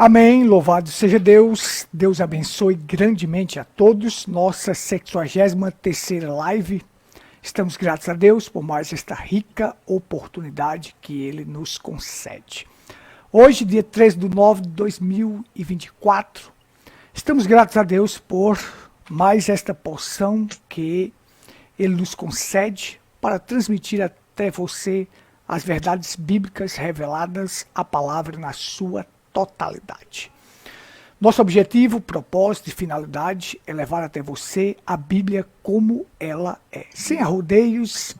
Amém, louvado seja Deus. Deus abençoe grandemente a todos. Nossa 73ª live. Estamos gratos a Deus por mais esta rica oportunidade que Ele nos concede. Hoje, dia 13/9/2024, estamos gratos a Deus por mais esta porção que Ele nos concede para transmitir até você as verdades bíblicas reveladas, a palavra na sua totalidade. Nosso objetivo, propósito e finalidade é levar até você a Bíblia como ela é, sem arrodeios,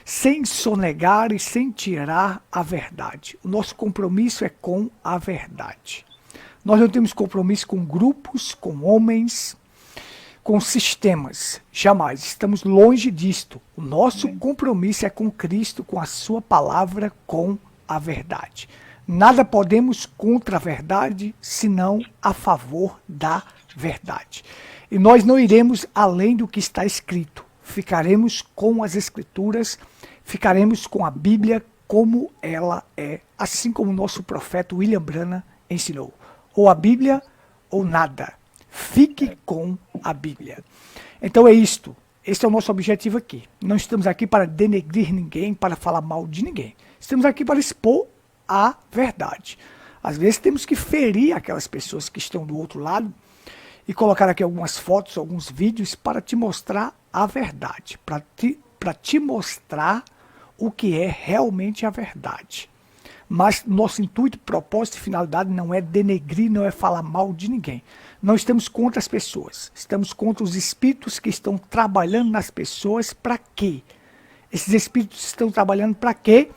sem sonegar e sem tirar a verdade. O nosso compromisso é com a verdade. Nós não temos compromisso com grupos, com homens, com sistemas. Jamais. Estamos longe disto. O nosso compromisso é com Cristo, com a sua palavra, com a verdade. Nada podemos contra a verdade, senão a favor da verdade. E nós não iremos além do que está escrito. Ficaremos com as Escrituras, ficaremos com a Bíblia como ela é, assim como o nosso profeta William Branham ensinou. Ou a Bíblia ou nada. Fique com a Bíblia. Então é isto. Esse é o nosso objetivo aqui. Não estamos aqui para denegrir ninguém, para falar mal de ninguém. Estamos aqui para expor a verdade. Às vezes temos que ferir aquelas pessoas que estão do outro lado e colocar aqui algumas fotos, alguns vídeos para te mostrar a verdade, para te mostrar o que é realmente a verdade. Mas nosso intuito, propósito e finalidade não é denegrir, não é falar mal de ninguém. Não estamos contra as pessoas, estamos contra os espíritos que estão trabalhando nas pessoas. Para quê? Esses espíritos estão trabalhando para quê?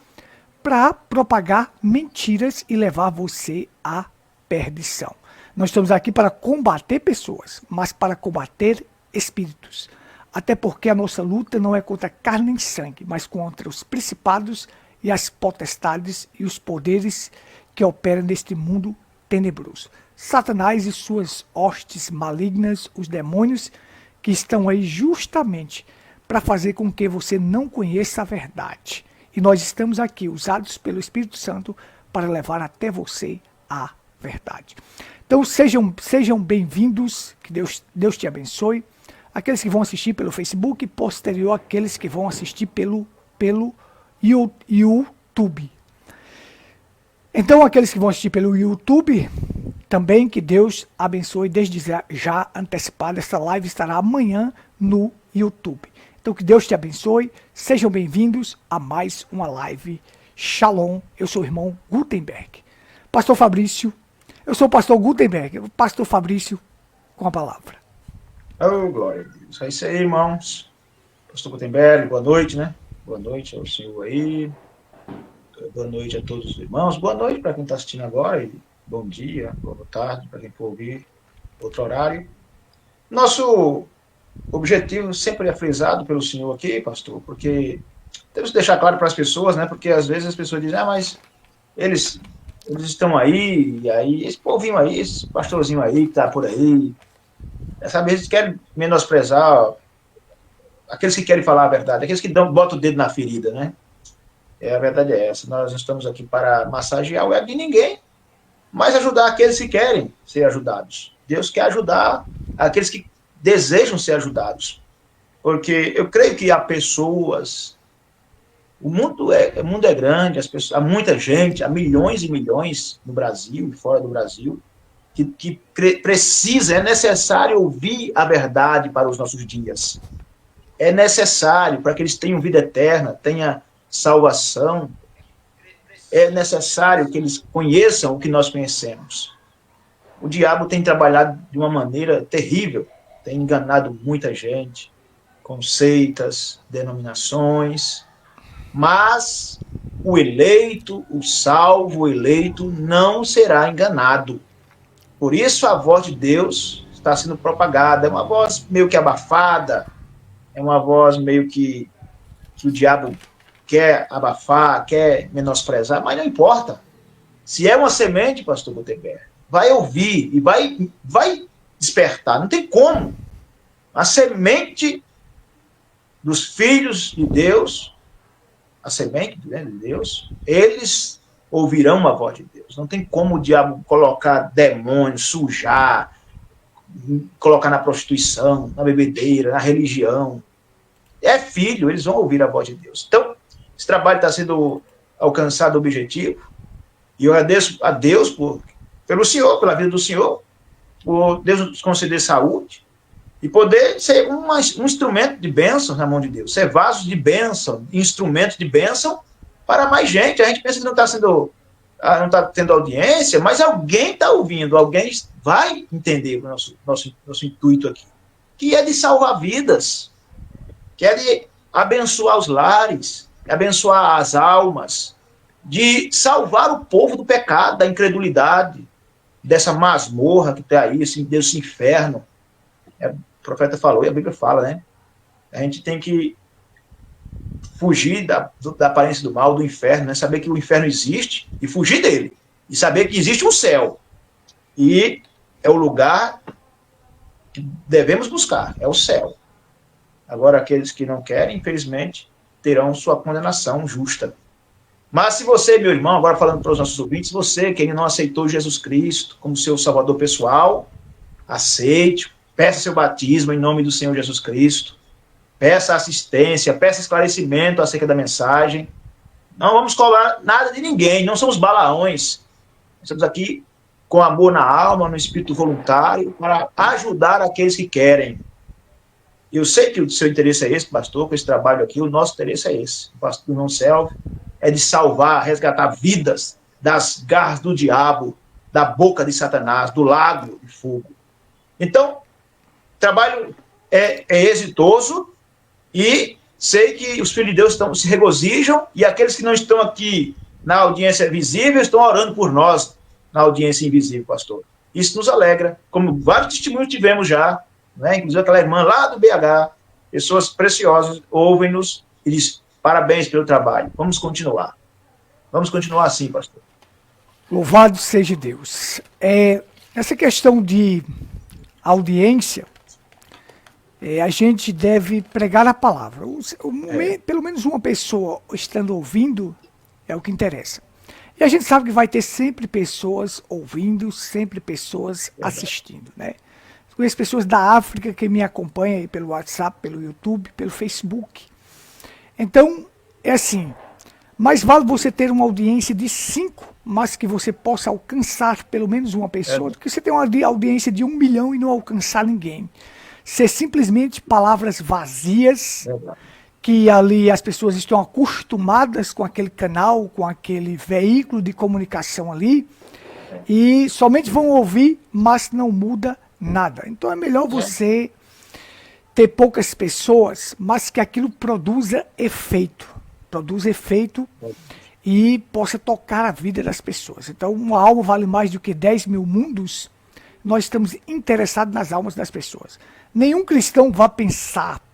Para propagar mentiras e levar você à perdição. Nós estamos aqui para combater pessoas, mas para combater espíritos. Até porque a nossa luta não é contra carne nem sangue, mas contra os principados e as potestades e os poderes que operam neste mundo tenebroso. Satanás e suas hostes malignas, os demônios que estão aí justamente para fazer com que você não conheça a verdade. E nós estamos aqui, usados pelo Espírito Santo, para levar até você a verdade. Então sejam bem-vindos, que Deus te abençoe. Aqueles que vão assistir pelo Facebook, posterior aqueles que vão assistir pelo YouTube. Então aqueles que vão assistir pelo YouTube, também que Deus abençoe desde já antecipado. Essa live estará amanhã no YouTube. Então que Deus te abençoe, sejam bem-vindos a mais uma live. Shalom, eu sou o irmão Gutenberg. Pastor Fabrício, eu sou o pastor Gutenberg, o pastor Fabrício com a palavra. Oh, glória a Deus. É isso aí, irmãos. Pastor Gutenberg, boa noite, né? Boa noite ao senhor aí. Boa noite a todos os irmãos. Boa noite para quem está assistindo agora. E bom dia, boa tarde para quem for ouvir outro horário. Nosso objetivo sempre é frisado pelo senhor aqui, pastor, porque temos que deixar claro para as pessoas, né? Porque às vezes as pessoas dizem, mas eles estão aí, e aí, esse povinho aí, esse pastorzinho aí que está por aí, sabe, eles querem menosprezar aqueles que querem falar a verdade, aqueles que botam o dedo na ferida, né? A verdade é essa, nós não estamos aqui para massagear o ego de ninguém, mas ajudar aqueles que querem ser ajudados. Deus quer ajudar aqueles que desejam ser ajudados. Porque eu creio que há pessoas, o mundo é grande, há muita gente, há milhões e milhões no Brasil e fora do Brasil, que precisa, é necessário ouvir a verdade para os nossos dias. É necessário para que eles tenham vida eterna, tenham salvação. É necessário que eles conheçam o que nós conhecemos. O diabo tem trabalhado de uma maneira terrível, tem enganado muita gente, com seitas, denominações, mas o eleito, o salvo, o eleito não será enganado. Por isso a voz de Deus está sendo propagada. É uma voz meio que abafada, é uma voz meio que o diabo quer abafar, quer menosprezar, mas não importa. Se é uma semente, pastor Gutenberg, vai ouvir e vai despertar. Não tem como. A semente dos filhos de Deus, a semente de Deus, eles ouvirão a voz de Deus. Não tem como o diabo colocar demônios, sujar, colocar na prostituição, na bebedeira, na religião. É filho, eles vão ouvir a voz de Deus. Então, esse trabalho está sendo alcançado o objetivo, e eu agradeço a Deus pelo Senhor, pela vida do Senhor, por Deus nos conceder saúde, e poder ser um instrumento de bênção na mão de Deus, ser vasos de bênção, instrumentos de bênção para mais gente. A gente pensa que não está tendo audiência, mas alguém está ouvindo, alguém vai entender o nosso intuito aqui, que é de salvar vidas, que é de abençoar os lares, abençoar as almas, de salvar o povo do pecado, da incredulidade, dessa masmorra que está aí, desse inferno. O profeta falou, e a Bíblia fala, né? A gente tem que fugir da aparência do mal, do inferno, né? Saber que o inferno existe e fugir dele. E saber que existe um céu. E é o lugar que devemos buscar, é o céu. Agora, aqueles que não querem, infelizmente, terão sua condenação justa. Mas se você, meu irmão, agora falando para os nossos ouvintes, você que ainda não aceitou Jesus Cristo como seu salvador pessoal, aceite, peça seu batismo em nome do Senhor Jesus Cristo, peça assistência, peça esclarecimento acerca da mensagem. Não vamos cobrar nada de ninguém, não somos balaões. Estamos aqui com amor na alma, no espírito voluntário, para ajudar aqueles que querem. Eu sei que o seu interesse é esse, pastor, com esse trabalho aqui, o nosso interesse é esse. O pastor não serve, é de salvar, resgatar vidas das garras do diabo, da boca de Satanás, do lago de fogo. Então, o trabalho é exitoso e sei que os filhos de Deus se regozijam e aqueles que não estão aqui na audiência visível estão orando por nós na audiência invisível, pastor. Isso nos alegra, como vários testemunhos tivemos já, né? Inclusive aquela irmã lá do BH, pessoas preciosas, ouvem-nos e dizem parabéns pelo trabalho. Vamos continuar. Vamos continuar assim, pastor. Louvado seja Deus. Essa questão de audiência, a gente deve pregar a palavra. Pelo menos uma pessoa estando ouvindo é o que interessa. E a gente sabe que vai ter sempre pessoas ouvindo, sempre pessoas assistindo, né? Conheço pessoas da África que me acompanham aí pelo WhatsApp, pelo YouTube, pelo Facebook. Então, é assim, mais vale você ter uma audiência de 5, mas que você possa alcançar pelo menos uma pessoa, do que você ter uma audiência de 1 milhão e não alcançar ninguém. Ser simplesmente palavras vazias, que ali as pessoas estão acostumadas com aquele canal, com aquele veículo de comunicação ali, e somente vão ouvir, mas não muda nada. Então é melhor você ter poucas pessoas, mas que aquilo produza efeito e possa tocar a vida das pessoas. Então uma alma vale mais do que 10 mil mundos. Nós estamos interessados nas almas das pessoas. Nenhum cristão vai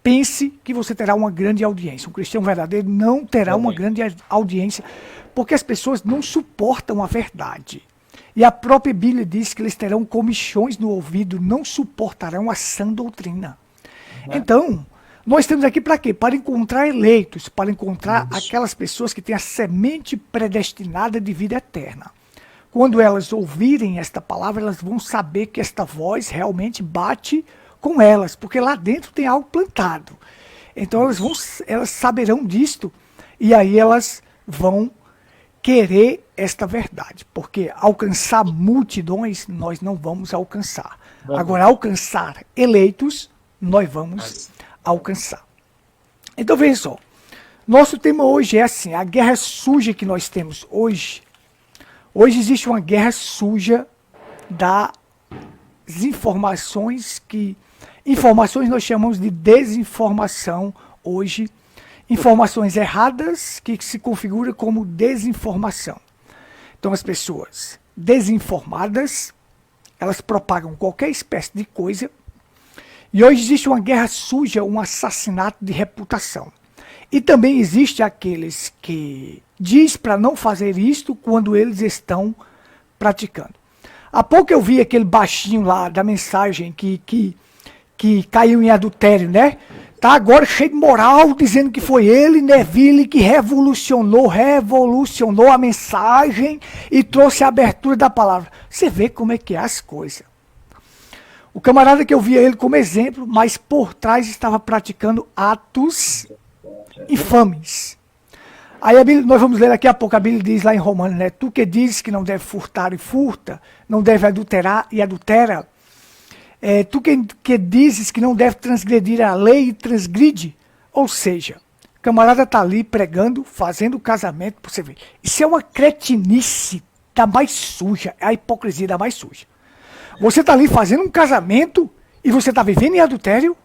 pense que você terá uma grande audiência. Um cristão verdadeiro não terá uma grande audiência, porque as pessoas não suportam a verdade. E a própria Bíblia diz que eles terão comichões no ouvido, não suportarão a sã doutrina. Então, nós estamos aqui para quê? Para encontrar eleitos, para encontrar aquelas pessoas que têm a semente predestinada de vida eterna. Quando elas ouvirem esta palavra, elas vão saber que esta voz realmente bate com elas, porque lá dentro tem algo plantado. Então elas saberão disto, e aí elas vão querer esta verdade, porque alcançar multidões nós não vamos alcançar. Agora, alcançar eleitos, nós vamos alcançar. Então veja só, nosso tema hoje é assim, a guerra suja que nós temos hoje. Hoje existe uma guerra suja das informações informações nós chamamos de desinformação hoje. Informações erradas que se configuram como desinformação. Então as pessoas desinformadas, elas propagam qualquer espécie de coisa. E hoje existe uma guerra suja, um assassinato de reputação. E também existe aqueles que diz para não fazer isto quando eles estão praticando. Há pouco eu vi aquele baixinho lá da mensagem que caiu em adultério, né? tá agora cheio de moral, dizendo que foi ele, Neville, que revolucionou a mensagem e trouxe a abertura da palavra. Você vê como é que é as coisas. O camarada que eu via ele como exemplo, mas por trás estava praticando atos infames. Aí a Bíblia, nós vamos ler daqui a pouco, a Bíblia diz lá em Romanos, né? Tu que dizes que não deve furtar e furta, não deve adulterar e adultera, tu que dizes que não deve transgredir a lei e transgride. Ou seja, o camarada está ali pregando, fazendo casamento, para você ver. Isso é uma cretinice da mais suja, é a hipocrisia da mais suja. Você está ali fazendo um casamento e você está vivendo em adultério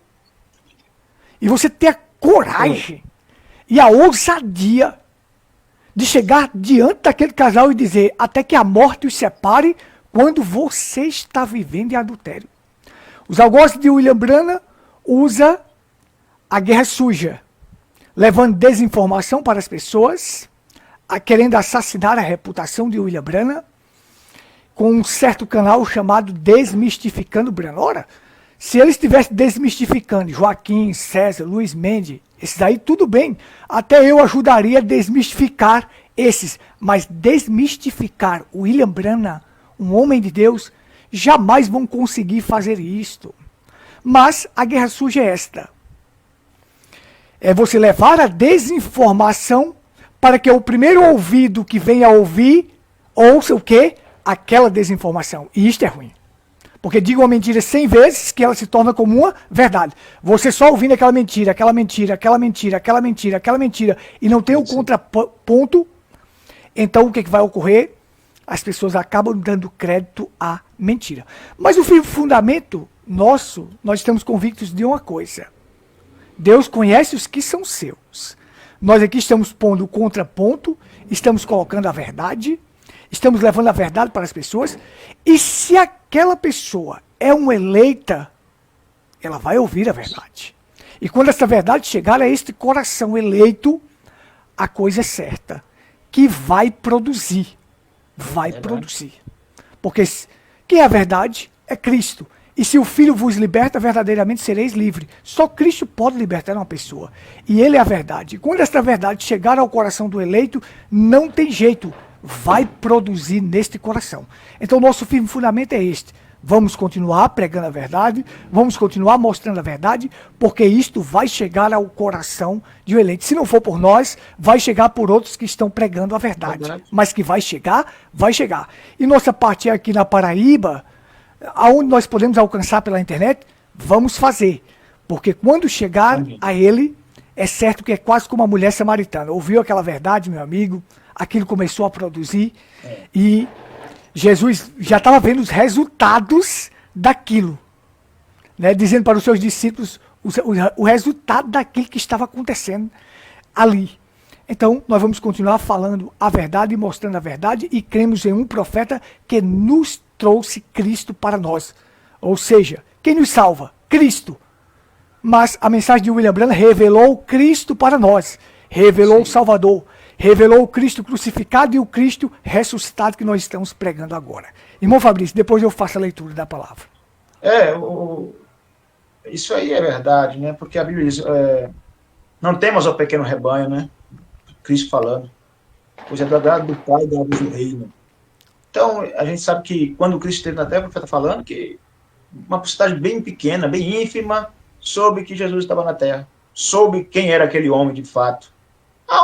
e você tem a coragem e a ousadia de chegar diante daquele casal e dizer até que a morte os separe quando você está vivendo em adultério. Os algozes de William Branham usa a guerra suja, levando desinformação para as pessoas, querendo assassinar a reputação de William Branham, com um certo canal chamado Desmistificando Branham. Ora, se ele estivesse desmistificando Joaquim, César, Luiz Mendes, esses aí tudo bem, até eu ajudaria a desmistificar esses, mas desmistificar William Branham, um homem de Deus, jamais vão conseguir fazer isto. Mas a guerra suja é esta. É você levar a desinformação para que o primeiro ouvido que venha a ouvir, ouça o quê? Aquela desinformação. E isto é ruim. Porque diga uma mentira 100 vezes que ela se torna como uma verdade. Você só ouvindo aquela mentira, aquela mentira, aquela mentira, aquela mentira, aquela mentira, e não tem o contraponto, então o que vai ocorrer? As pessoas acabam dando crédito à mentira. Mas o fundamento nosso, nós estamos convictos de uma coisa. Deus conhece os que são seus. Nós aqui estamos pondo o contraponto, estamos colocando a verdade, estamos levando a verdade para as pessoas, e se aquela pessoa é uma eleita, ela vai ouvir a verdade. E quando essa verdade chegar a este coração eleito, a coisa é certa, que vai produzir. Vai produzir. Porque quem é a verdade é Cristo. E se o Filho vos liberta, verdadeiramente sereis livres. Só Cristo pode libertar uma pessoa. E Ele é a verdade. E quando esta verdade chegar ao coração do eleito, não tem jeito. Vai produzir neste coração. Então, nosso firme fundamento é este. Vamos continuar pregando a verdade, vamos continuar mostrando a verdade, porque isto vai chegar ao coração de um eleito. Se não for por nós, vai chegar por outros que estão pregando a verdade. Mas que vai chegar, vai chegar. E nossa parte aqui na Paraíba, aonde nós podemos alcançar pela internet, vamos fazer. Porque quando chegar a ele, é certo que é quase como uma mulher samaritana. Ouviu aquela verdade, meu amigo? Aquilo começou a produzir e Jesus já estava vendo os resultados daquilo, né? Dizendo para os seus discípulos o resultado daquilo que estava acontecendo ali. Então, nós vamos continuar falando a verdade e mostrando a verdade e cremos em um profeta que nos trouxe Cristo para nós. Ou seja, quem nos salva? Cristo. Mas a mensagem de William Branham revelou Cristo para nós, revelou o Salvador, revelou o Cristo crucificado e o Cristo ressuscitado que nós estamos pregando agora. Irmão Fabrício, depois eu faço a leitura da palavra. Isso aí é verdade, né? Porque a Bíblia diz, não temos o pequeno rebanho, né? Cristo falando. Pois é do agrado do Pai e da do reino. Então, a gente sabe que quando Cristo esteve na terra, o profeta falando que uma porcentagem bem pequena, bem ínfima, soube que Jesus estava na terra. Soube quem era aquele homem de fato.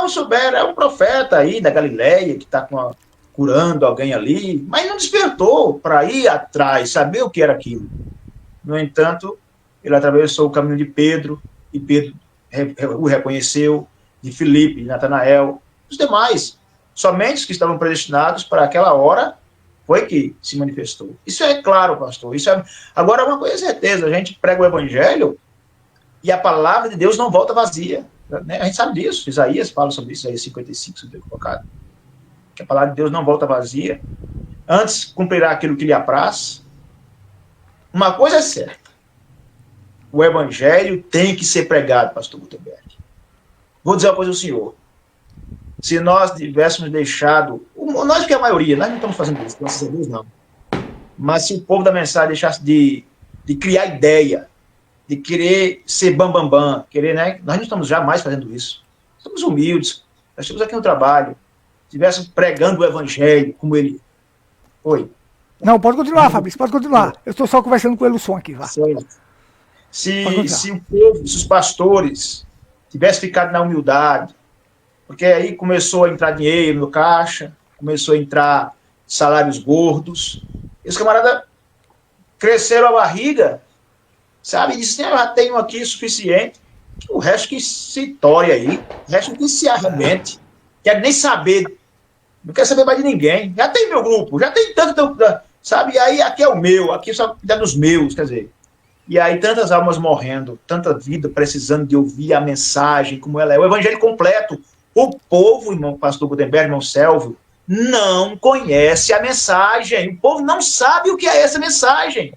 Um souber, é um profeta aí da Galileia que está curando alguém ali, mas não despertou para ir atrás, saber o que era aquilo. No entanto, ele atravessou o caminho de Pedro, e Pedro o reconheceu, de Filipe, de Natanael, os demais, somente os que estavam predestinados para aquela hora, foi que se manifestou. Isso é claro, pastor. Agora, uma coisa é certeza, a gente prega o evangelho e a palavra de Deus não volta vazia. Né? A gente sabe disso, Isaías fala sobre isso, Isaías 55, sobre colocado. Que a palavra de Deus não volta vazia. Antes cumprirá aquilo que lhe apraz. Uma coisa é certa. O evangelho tem que ser pregado, pastor Gutenberg. Vou dizer uma coisa ao senhor. Se nós tivéssemos deixado, nós que é a maioria, nós não estamos fazendo isso, graças a Deus não. Mas se o povo da mensagem deixasse de criar ideia, de querer ser bambambam, querer, né? Nós não estamos jamais fazendo isso. Somos humildes. Nós estamos aqui no trabalho. Se estivéssemos pregando o evangelho, como ele foi. Não, pode continuar, Fabrício, pode continuar. Eu estou só conversando com o Elson aqui, vá. Se o povo, se os pastores tivessem ficado na humildade, porque aí começou a entrar dinheiro no caixa, começou a entrar salários gordos, e os camaradas cresceram a barriga, sabe? E disseram, já tenho aqui o suficiente, o resto que se tore aí, o resto que se arrebente, quero nem saber, não quero saber mais de ninguém, já tem meu grupo, já tem tanto, sabe? E aí aqui é o meu, aqui só cuidar dos meus, quer dizer. E aí tantas almas morrendo, tanta vida precisando de ouvir a mensagem como ela é, o evangelho completo. O povo, irmão pastor Gutenberg, irmão Selvo, não conhece a mensagem. O povo não sabe o que é essa mensagem.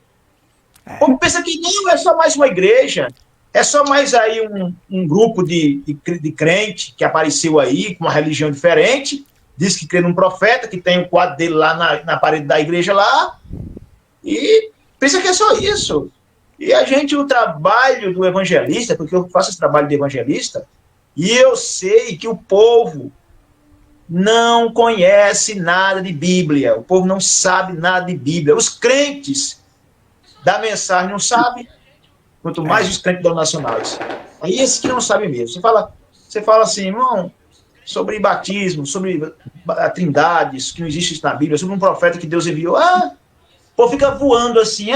O povo pensa que não, é só mais uma igreja, é só mais aí um grupo de crente que apareceu aí com uma religião diferente, diz que crê num profeta, que tem o quadro dele lá na parede da igreja lá, e pensa que é só isso. E a gente, o trabalho do evangelista, porque eu faço esse trabalho de evangelista, e eu sei que o povo não conhece nada de Bíblia, o povo não sabe nada de Bíblia. Os crentes da mensagem não sabem, quanto mais os crentes nacionais. Aí esses que não sabem mesmo. Você fala assim, irmão, sobre batismo, sobre a trindades, que não existe isso na Bíblia, sobre um profeta que Deus enviou. O povo fica voando assim,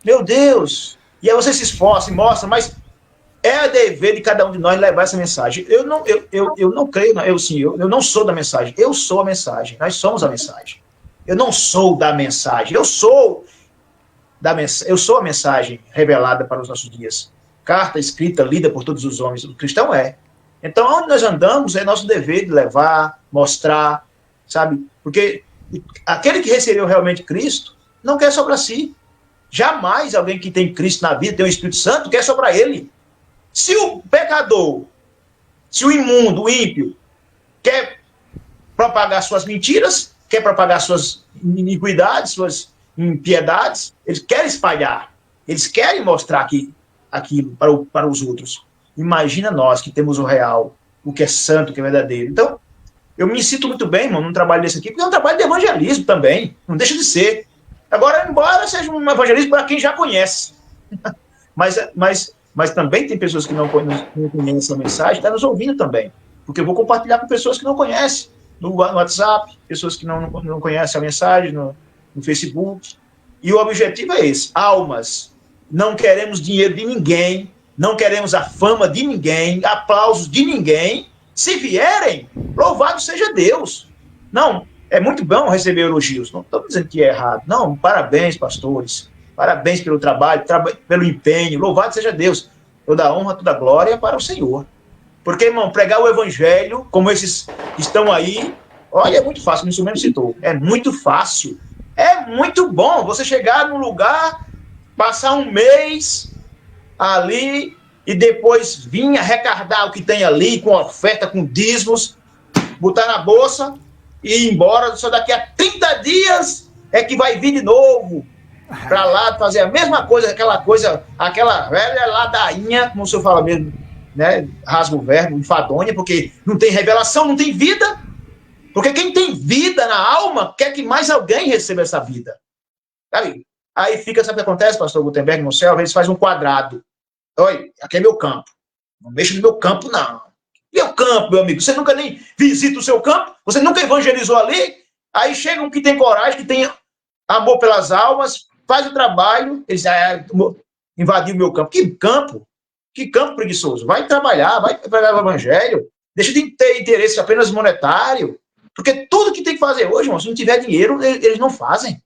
meu Deus. E aí você se esforça e mostra, mas é dever de cada um de nós levar essa mensagem. Eu não creio, eu não sou da mensagem. Eu sou a mensagem. Nós somos a mensagem. Eu não sou da mensagem. Eu sou a mensagem revelada para os nossos dias. Carta escrita, lida por todos os homens. O cristão é. Então, onde nós andamos, é nosso dever de levar, mostrar, sabe? Porque aquele que recebeu realmente Cristo não quer só para si. Jamais alguém que tem Cristo na vida, tem o Espírito Santo, quer só para ele. Se o pecador, se o imundo, o ímpio, quer propagar suas mentiras, quer propagar suas iniquidades, suas impiedades, eles querem espalhar, eles querem mostrar aquilo para os outros. Imagina nós que temos o real, o que é santo, o que é verdadeiro. Então, eu me sinto muito bem, irmão, num trabalho desse aqui, porque é um trabalho de evangelismo também, não deixa de ser. Agora, embora seja um evangelismo para quem já conhece. mas também tem pessoas que não conhecem a mensagem, está nos ouvindo também. Porque eu vou compartilhar com pessoas que não conhecem, no WhatsApp, pessoas que não conhecem a mensagem, no Facebook. E o objetivo é esse, almas. Não queremos dinheiro de ninguém, não queremos a fama de ninguém, aplausos de ninguém. Se vierem, louvado seja Deus. Não, é muito bom receber elogios, não estou dizendo que é errado. Não, parabéns, pastores. Parabéns pelo trabalho, pelo empenho. Louvado seja Deus. Toda a honra, toda a glória para o Senhor. Porque, irmão, pregar o evangelho, como esses que estão aí, olha, é muito fácil, o Ministro mesmo citou. É muito fácil. É muito bom você chegar num lugar, passar um mês ali e depois vir arrecadar o que tem ali, com oferta, com dízimos, botar na bolsa e ir embora. Só daqui a 30 dias é que vai vir de novo para lá fazer a mesma coisa, aquela velha ladainha, como o senhor fala mesmo, né? Rasga o verbo, enfadonha, porque não tem revelação, não tem vida. Porque quem tem vida na alma quer que mais alguém receba essa vida. Sabe? Aí fica, sabe o que acontece, pastor Gutenberg, no céu? Às vezes faz um quadrado. Olha, aqui é meu campo. Não mexa no meu campo, não. Meu campo, meu amigo. Você nunca nem visita o seu campo, você nunca evangelizou ali. Aí chega um que tem coragem, que tem amor pelas almas, faz o trabalho, eles invadiu o meu campo. Que campo? Que campo preguiçoso? Vai trabalhar, vai pregar o evangelho. Deixa de ter interesse apenas monetário. Porque tudo que tem que fazer hoje, irmão, se não tiver dinheiro, eles não fazem.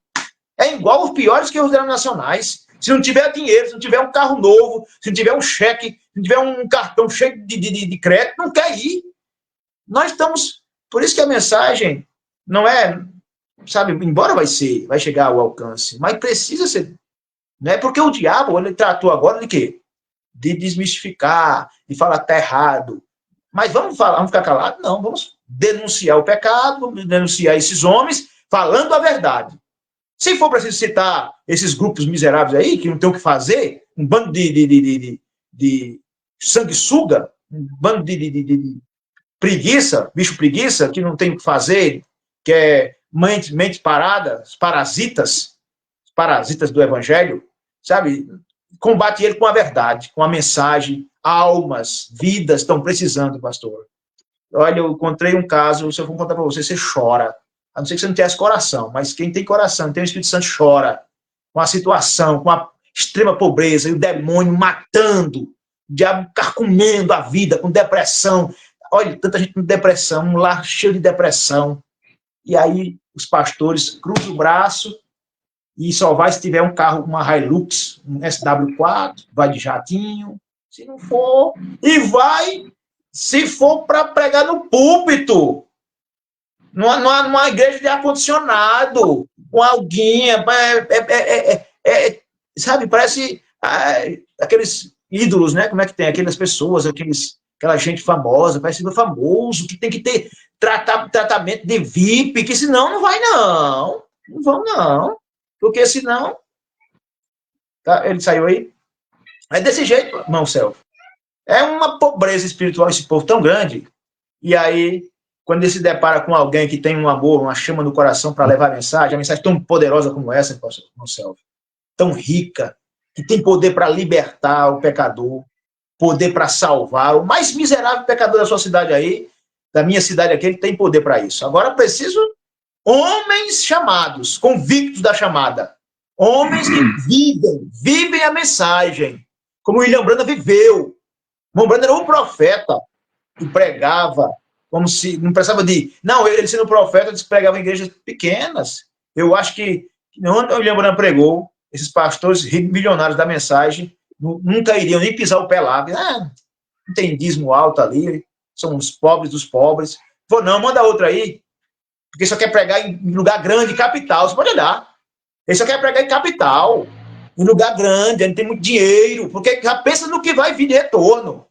É igual os piores que os nacionais. Se não tiver dinheiro, se não tiver um carro novo, se não tiver um cheque, se não tiver um cartão cheio de crédito, não quer ir. Nós estamos... Por isso que a mensagem não é... Sabe, embora vai chegar ao alcance, mas precisa ser... Né? Porque o diabo, ele tratou agora de quê? De desmistificar, de falar que está errado. Mas vamos ficar calados? Não, vamos denunciar o pecado, vamos denunciar esses homens falando a verdade. Se for preciso citar esses grupos miseráveis aí, que não tem o que fazer, um bando de sanguessuga, um bando de preguiça, bicho preguiça, que não tem o que fazer, que é mente parada, parasitas do evangelho, sabe? Combate ele com a verdade, com a mensagem, almas, vidas estão precisando, pastor. Olha, eu encontrei um caso, se eu for contar para você, você chora. A não ser que você não tivesse coração, mas quem tem coração, tem o Espírito Santo, chora com a situação, com a extrema pobreza, e o demônio matando, o diabo carcomendo a vida, com depressão. Olha, tanta gente com depressão, um lar cheio de depressão. E aí os pastores cruzam o braço e só vai se tiver um carro, uma Hilux, um SW4, vai de jatinho, se não for, e vai, se for para pregar no púlpito, numa igreja de ar-condicionado, com alguém, sabe, parece aqueles ídolos, né? Como é que tem? Aquelas pessoas, aquela gente famosa, parece famoso, que tem que ter tratamento de VIP, que senão não vai, não. Não vão, não. Porque senão... Tá, ele saiu aí? É desse jeito, irmão Celso. É uma pobreza espiritual esse povo tão grande. E aí, quando ele se depara com alguém que tem um amor, uma chama no coração para levar a mensagem tão poderosa como essa, irmão Celso, tão rica, que tem poder para libertar o pecador, poder para salvar, o mais miserável pecador da sua cidade aí, da minha cidade aqui, ele tem poder para isso. Agora preciso homens chamados, convictos da chamada, homens que vivem a mensagem, como William Branham viveu. William Branham era um profeta que pregava, como se não precisava de... Não, ele sendo profeta, ele pregava em igrejas pequenas. Eu acho que onde o William Branham pregou, esses pastores ricos, milionários da mensagem, nunca iriam nem pisar o pé lá. Não tem dízimo alto ali, são os pobres dos pobres. Vou não, manda outro aí, porque só quer pregar em lugar grande, capital. Você pode olhar. Ele só quer pregar em capital, em lugar grande, onde tem muito dinheiro, porque já pensa no que vai vir de retorno.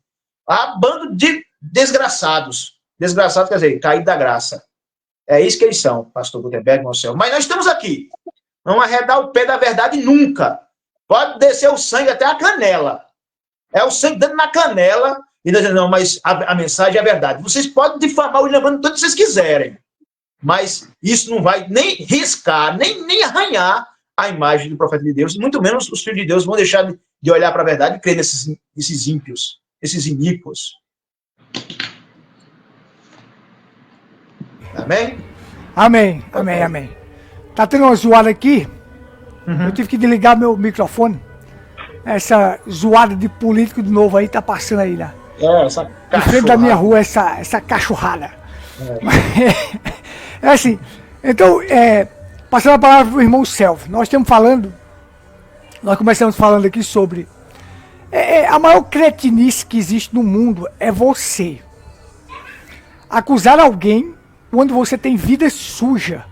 Há bando de desgraçados. Desgraçados quer dizer, caído da graça. É isso que eles são, pastor Gutenberg, meu céu. Mas nós estamos aqui. Não arredar o pé da verdade nunca. Pode descer o sangue até a canela. É o sangue dando na canela. E dizendo, não, mas a mensagem é a verdade. Vocês podem difamar o William Branham tanto que vocês quiserem. Mas isso não vai nem riscar, nem arranhar a imagem do profeta de Deus. E muito menos os filhos de Deus vão deixar de olhar para a verdade e crer nesses ímpios, esses iníquos. Amém? Amém, amém, amém. Tá tendo uma zoada aqui. Eu tive que desligar meu microfone. Essa zoada de político de novo aí tá passando aí, né? Essa cachorrada. Em frente da minha rua, essa cachorrada. É assim. Então, passando a palavra pro irmão Celso. Nós começamos falando aqui sobre a maior cretinice que existe no mundo é você acusar alguém quando você tem vida suja.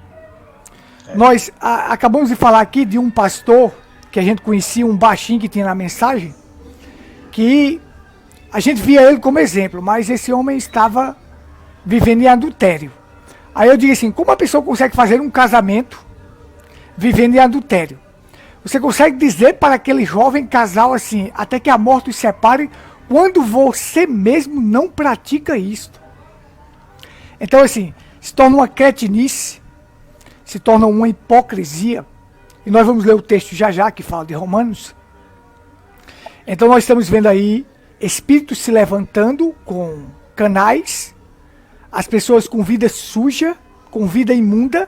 Nós acabamos de falar aqui de um pastor que a gente conhecia, um baixinho que tinha na mensagem, que a gente via ele como exemplo, mas esse homem estava vivendo em adultério. Aí eu digo assim, como a pessoa consegue fazer um casamento vivendo em adultério? Você consegue dizer para aquele jovem casal assim, até que a morte os separe, quando você mesmo não pratica isso? Então assim, se torna uma cretinice, se torna uma hipocrisia. E nós vamos ler o texto já que fala de Romanos. Então nós estamos vendo aí espíritos se levantando com canais, as pessoas com vida suja, com vida imunda,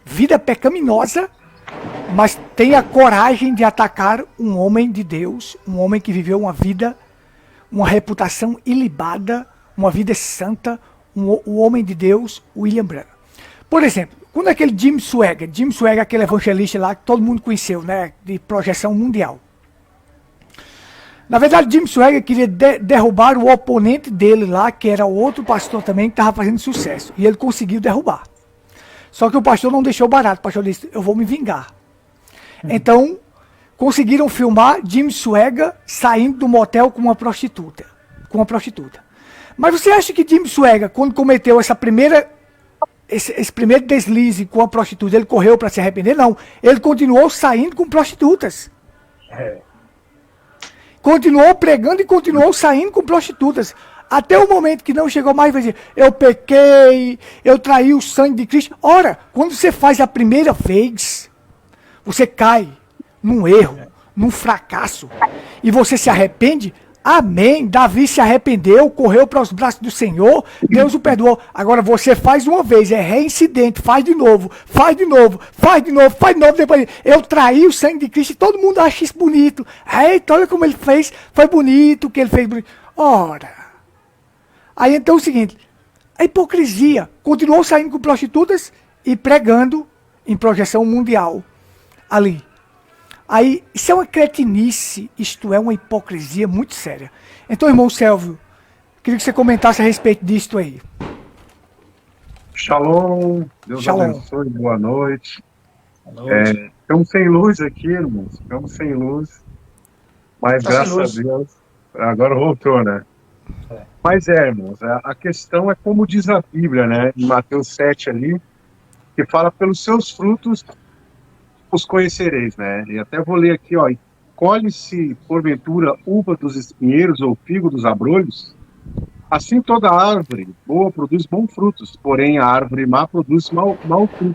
vida pecaminosa, mas tem a coragem de atacar um homem de Deus, um homem que viveu uma vida, uma reputação ilibada, uma vida santa, o homem de Deus, William Branham. Por exemplo, quando aquele Jim Swaggart, aquele evangelista lá que todo mundo conheceu, né, de projeção mundial. Na verdade, Jim Swaggart queria derrubar o oponente dele lá, que era outro pastor também, que estava fazendo sucesso. E ele conseguiu derrubar. Só que o pastor não deixou barato. O pastor disse, eu vou me vingar. Então, conseguiram filmar Jim Swaggart saindo do motel com uma prostituta. Mas você acha que Jim Swaggart, quando cometeu essa primeira esse primeiro deslize com a prostituta, ele correu para se arrepender? Não. Ele continuou saindo com prostitutas. Continuou pregando e continuou saindo com prostitutas. Até o momento que não chegou mais e vai dizer, eu pequei, eu traí o sangue de Cristo. Ora, quando você faz a primeira vez, você cai num erro, num fracasso, e você se arrepende. Amém. Davi se arrependeu, correu para os braços do Senhor, Deus o perdoou. Agora você faz uma vez, é reincidente, faz de novo, faz de novo, faz de novo, faz de novo. Depois, eu traí o sangue de Cristo e todo mundo acha isso bonito. Eita, olha como ele fez, foi bonito o que ele fez. Bonito. Ora, aí então é o seguinte, a hipocrisia continuou saindo com prostitutas e pregando em projeção mundial ali. Aí, isso é uma cretinice, isto é uma hipocrisia muito séria. Então, irmão Sélvio, queria que você comentasse a respeito disto aí. Shalom, Deus abençoe, boa noite. Estamos sem luz aqui, irmãos, estamos sem luz, mas graças a Deus, agora voltou, né? Mas irmãos, a questão é como diz a Bíblia, né, em Mateus 7 ali, que fala pelos seus frutos os conhecereis, né? E até vou ler aqui, ó. Colhe-se, porventura, uva dos espinheiros ou figo dos abrolhos? Assim toda árvore boa produz bons frutos, porém a árvore má produz mau fruto.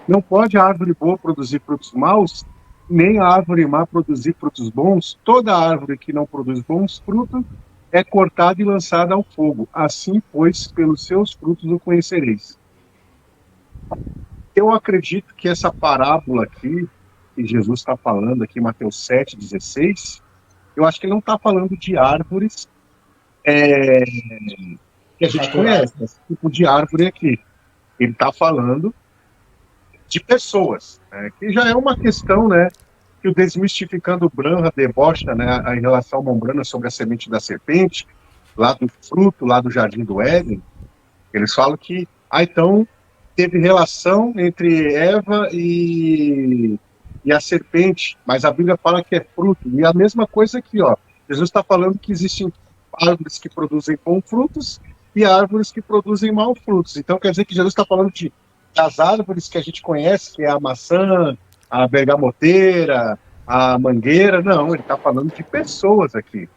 Não pode a árvore boa produzir frutos maus, nem a árvore má produzir frutos bons. Toda árvore que não produz bons frutos é cortada e lançada ao fogo. Assim, pois, pelos seus frutos o conhecereis. Eu acredito que essa parábola aqui, que Jesus está falando aqui em Mateus 7,16, eu acho que ele não está falando de árvores que a gente conhece, esse tipo de árvore aqui. Ele está falando de pessoas, né, que já é uma questão, né, que o Desmistificando Branha debocha, né, em relação ao Mombrana sobre a semente da serpente, lá do fruto, lá do Jardim do Éden. Eles falam que, então, teve relação entre Eva e a serpente, mas a Bíblia fala que é fruto. E a mesma coisa aqui, ó. Jesus está falando que existem árvores que produzem bons frutos e árvores que produzem maus frutos. Então quer dizer que Jesus está falando das árvores que a gente conhece, que é a maçã, a bergamoteira, a mangueira. Não, ele está falando de pessoas aqui.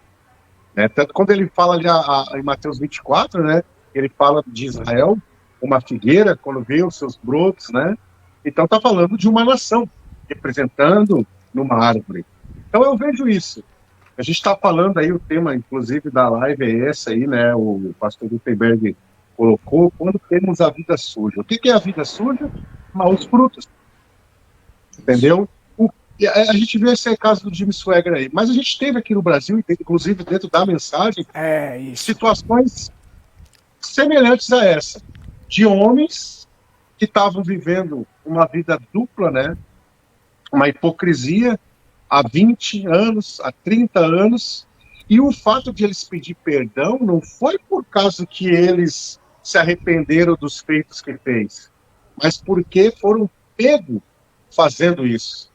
Né? Tanto quando ele fala ali em Mateus 24, né, ele fala de Israel, uma figueira, quando vê os seus brotos, né? Então está falando de uma nação, representando numa árvore. Então eu vejo isso. A gente está falando aí, o tema, inclusive, da live é esse aí, né? O pastor Gutenberg colocou, quando temos a vida suja. O que é a vida suja? Maus frutos. Entendeu? A gente vê esse caso do Jimmy Swaggart aí, mas a gente teve aqui no Brasil, inclusive dentro da mensagem, situações semelhantes a essa. De homens que estavam vivendo uma vida dupla, né? Uma hipocrisia há 20 anos, há 30 anos, e o fato de eles pedir perdão não foi por causa que eles se arrependeram dos feitos que fez, mas porque foram pegos fazendo isso.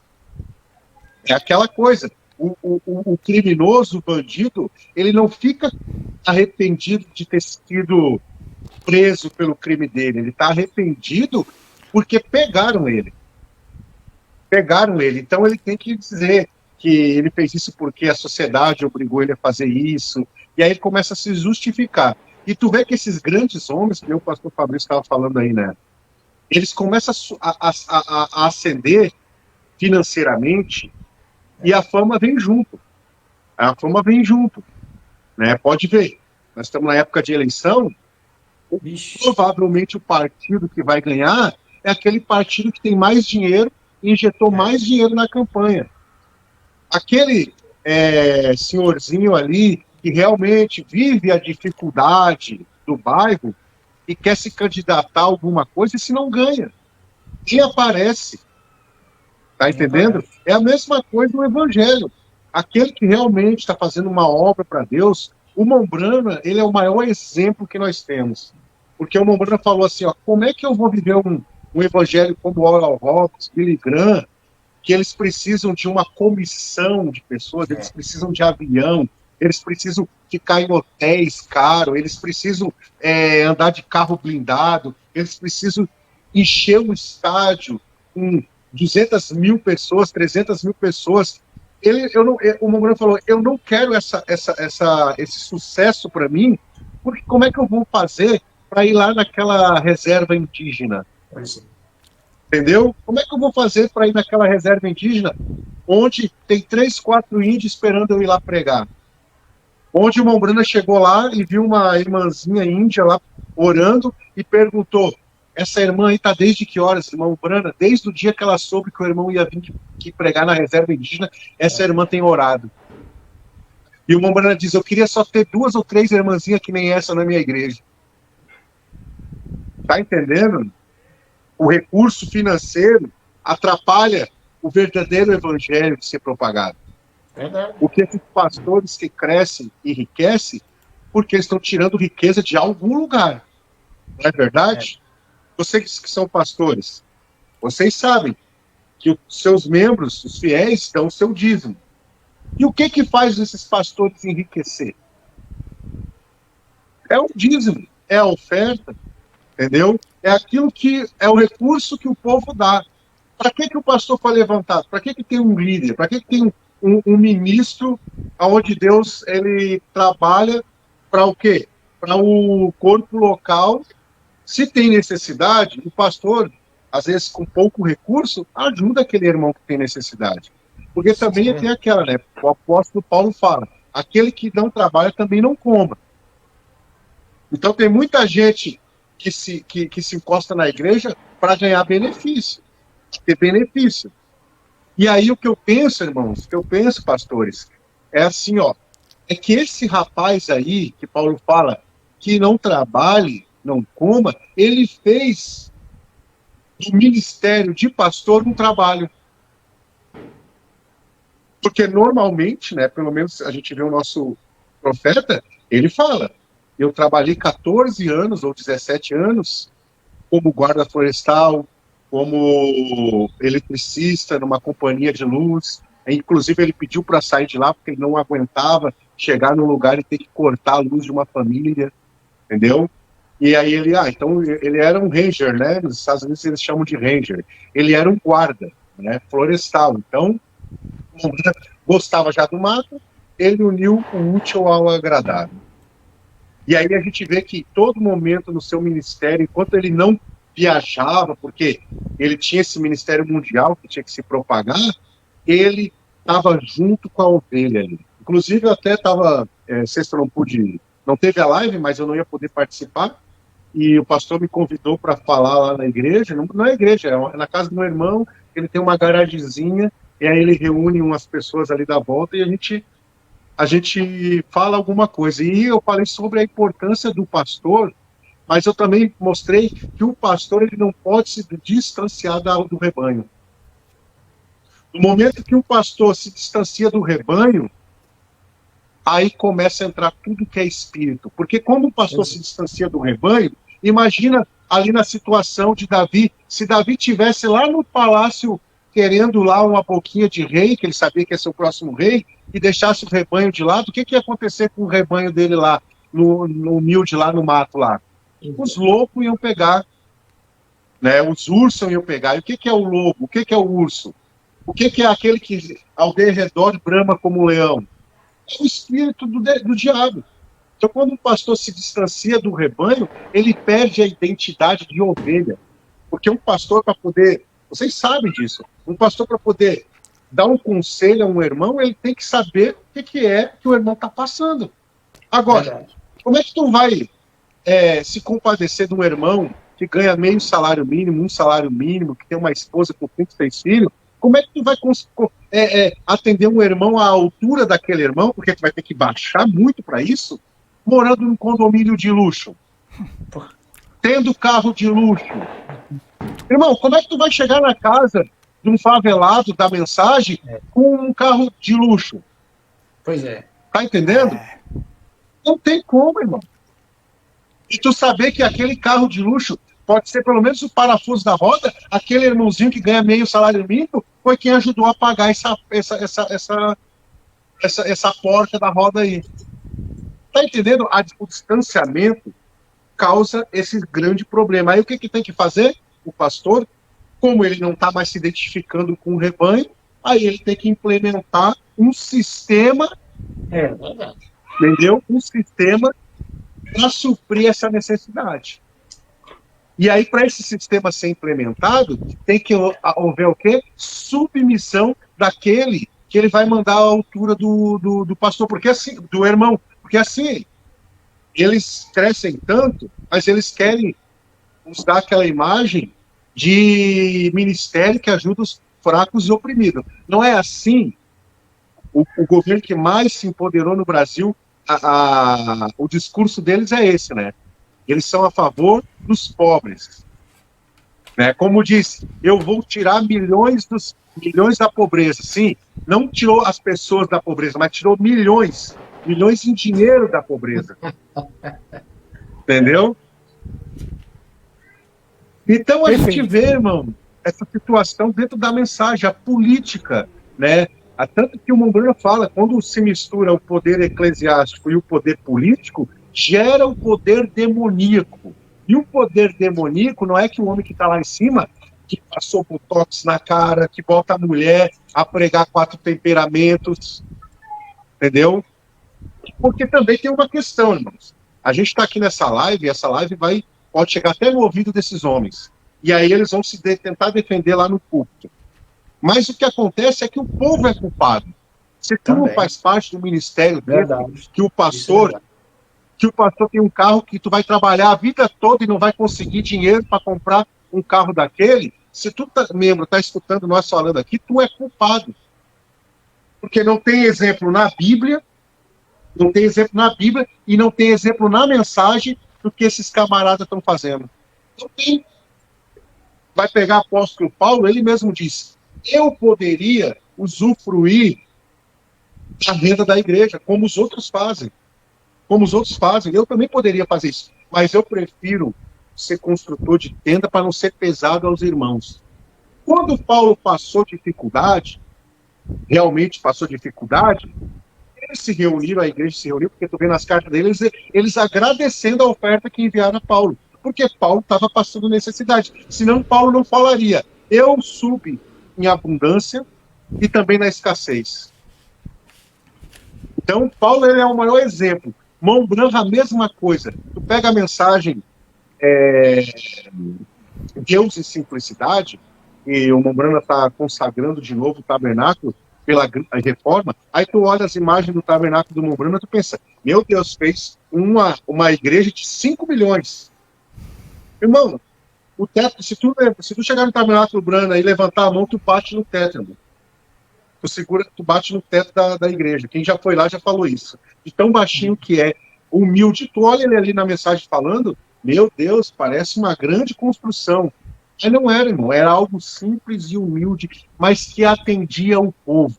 É aquela coisa, o criminoso, o bandido, ele não fica arrependido de ter sido preso pelo crime dele, ele está arrependido porque pegaram ele. Então ele tem que dizer que ele fez isso porque a sociedade obrigou ele a fazer isso, e aí ele começa a se justificar. E tu vê que esses grandes homens, que o pastor Fabrício estava falando aí, né, eles começam a ascender financeiramente, e a fama vem junto. Né? Pode ver, nós estamos na época de eleição, provavelmente o partido que vai ganhar é aquele partido que tem mais dinheiro e injetou mais dinheiro na campanha. Aquele senhorzinho ali que realmente vive a dificuldade do bairro e quer se candidatar a alguma coisa, e se não ganha, quem aparece? Tá entendendo? É a mesma coisa no evangelho. Aquele que realmente está fazendo uma obra para Deus, o Mombrana, ele é o maior exemplo que nós temos. Porque o Mombrana falou assim, ó, como é que eu vou viver um evangelho como o Oral Roberts, Billy Graham, que eles precisam de uma comissão de pessoas, eles precisam de avião, eles precisam ficar em hotéis caros, eles precisam andar de carro blindado, eles precisam encher um estádio com 200 mil pessoas, 300 mil pessoas. O Mombrana falou, eu não quero esse sucesso para mim, porque como é que eu vou fazer para ir lá naquela reserva indígena? Pois é. Entendeu? Como é que eu vou fazer para ir naquela reserva indígena onde tem 3, 4 índios esperando eu ir lá pregar? Onde o Mombrana chegou lá e viu uma irmãzinha índia lá orando e perguntou, essa irmã aí está desde que horas, irmã Mombrana? Desde o dia que ela soube que o irmão ia vir aqui pregar na reserva indígena, essa irmã tem orado. E o Mombrana diz, eu queria só ter 2 ou 3 irmãzinhas que nem essa na minha igreja. Tá entendendo? O recurso financeiro atrapalha o verdadeiro evangelho de ser propagado. Verdade. Porque esses pastores que crescem e enriquecem, porque eles estão tirando riqueza de algum lugar. Não é verdade? Vocês que são pastores, vocês sabem que os seus membros, os fiéis, dão o seu dízimo. E o que faz esses pastores enriquecer? É o dízimo, é a oferta, entendeu? É aquilo que é o recurso que o povo dá. Para que o pastor foi levantado? Para que tem um líder? Para que tem um ministro onde Deus ele trabalha para o quê? Para o corpo local. Se tem necessidade, o pastor, às vezes com pouco recurso, ajuda aquele irmão que tem necessidade. Porque também tem aquela, né? O apóstolo Paulo fala, aquele que não trabalha também não coma. Então tem muita gente que se encosta na igreja para ganhar benefício, ter benefício. E aí o que eu penso, irmãos, pastores, é assim, ó, é que esse rapaz aí, que Paulo fala, que não trabalhe, não coma, ele fez do ministério de pastor um trabalho. Porque normalmente, né, pelo menos a gente vê o nosso profeta, ele fala, eu trabalhei 14 anos ou 17 anos como guarda florestal, como eletricista numa companhia de luz. Inclusive, ele pediu para sair de lá porque ele não aguentava chegar num lugar e ter que cortar a luz de uma família, entendeu? E aí então ele era um ranger, né? Nos Estados Unidos eles chamam de ranger. Ele era um guarda, né? Florestal. Então, gostava já do mato, ele uniu o útil ao agradável. E aí a gente vê que em todo momento no seu ministério, enquanto ele não viajava, porque ele tinha esse ministério mundial que tinha que se propagar, ele estava junto com a ovelha ali. Inclusive eu até estava, sexta não teve a live, mas eu não ia poder participar, e o pastor me convidou para falar lá na igreja, não é igreja, é na casa do meu irmão, ele tem uma garagemzinha, e aí ele reúne umas pessoas ali da volta, e a gente fala alguma coisa. E eu falei sobre a importância do pastor, mas eu também mostrei que o pastor ele não pode se distanciar do rebanho. No momento que o pastor se distancia do rebanho, aí começa a entrar tudo que é espírito. Porque como o pastor se distancia do rebanho, imagina ali na situação de Davi, se Davi tivesse lá no palácio querendo lá uma boquinha de rei, que ele sabia que ia ser o próximo rei, e deixasse o rebanho de lado, o que ia acontecer com o rebanho dele lá, no humilde lá no mato lá? Os lobos iam pegar, né? Os ursos iam pegar. E o que é o lobo? O que é o urso? O que é aquele que ao derredor brama como um leão? É o espírito do diabo. Então, quando um pastor se distancia do rebanho, ele perde a identidade de ovelha. Porque um pastor, para poder... Vocês sabem disso. Um pastor, para poder dar um conselho a um irmão, ele tem que saber o que é que o irmão está passando. Agora, como é que tu vai se compadecer de um irmão que ganha meio salário mínimo, um salário mínimo, que tem uma esposa com 36 filhos? Como é que tu vai atender um irmão à altura daquele irmão, porque tu vai ter que baixar muito para isso, morando num condomínio de luxo, tendo carro de luxo? Irmão, como é que tu vai chegar na casa de um favelado da mensagem com um carro de luxo? Pois é. Tá entendendo? Não tem como, irmão. E tu saber que aquele carro de luxo pode ser pelo menos o parafuso da roda, aquele irmãozinho que ganha meio salário mínimo foi quem ajudou a pagar essa porca da roda aí. Tá entendendo? O distanciamento causa esse grande problema. Aí o que tem que fazer? O pastor, como ele não está mais se identificando com o rebanho, aí ele tem que implementar um sistema, entendeu? Um sistema para suprir essa necessidade. E aí, para esse sistema ser implementado, tem que haver o quê? Submissão daquele que ele vai mandar à altura do pastor, porque assim, do irmão, porque assim, eles crescem tanto, mas eles querem nos dar aquela imagem de ministério que ajuda os fracos e oprimidos. Não é assim. O governo que mais se empoderou no Brasil, o discurso deles é esse, né? Eles são a favor dos pobres. Né? Como disse, eu vou tirar milhões da pobreza. Sim, não tirou as pessoas da pobreza, mas tirou milhões em dinheiro da pobreza. Entendeu? Então a gente vê, irmão, essa situação dentro da mensagem, a política, né? Tanto que o Mombrana fala, quando se mistura o poder eclesiástico e o poder político, gera o poder demoníaco. E o poder demoníaco não é que o homem que está lá em cima, que passou botox na cara, que bota a mulher a pregar 4 temperamentos, entendeu? Porque também tem uma questão, irmãos. A gente está aqui nessa live, e essa live pode chegar até no ouvido desses homens. E aí eles vão tentar defender lá no púlpito. Mas o que acontece é que o povo é culpado. Se tu não faz parte do ministério desse, que o pastor tem um carro que tu vai trabalhar a vida toda e não vai conseguir dinheiro para comprar um carro daquele, se tu está escutando nós falando aqui, tu é culpado. Porque não tem exemplo na Bíblia, e não tem exemplo na mensagem do que esses camaradas estão fazendo. Não tem. Vai pegar o apóstolo Paulo, ele mesmo disse, eu poderia usufruir da renda da igreja, como os outros fazem. Eu também poderia fazer isso. Mas eu prefiro ser construtor de tenda para não ser pesado aos irmãos. Quando Paulo realmente passou dificuldade, eles se reuniram, a igreja se reuniu, porque tu vê nas cartas deles, eles agradecendo a oferta que enviaram a Paulo. Porque Paulo estava passando necessidade. Senão Paulo não falaria, eu subi em abundância e também na escassez. Então, Paulo ele é o maior exemplo. Mão branca, a mesma coisa. Tu pega a mensagem Deus e simplicidade, e o Mombrana está consagrando de novo o tabernáculo pela reforma, aí tu olha as imagens do tabernáculo do Mombrana, tu pensa, meu Deus, fez uma igreja de 5 milhões. Irmão, o teto, se tu chegar no tabernáculo do Mombrana e levantar a mão, tu bate no teto, irmão. Tu bate no teto da igreja. Quem já foi lá já falou isso. De tão baixinho que é, humilde. Tu olha ele ali na mensagem falando, meu Deus, parece uma grande construção. Mas não era, irmão. Era algo simples e humilde, mas que atendia o povo.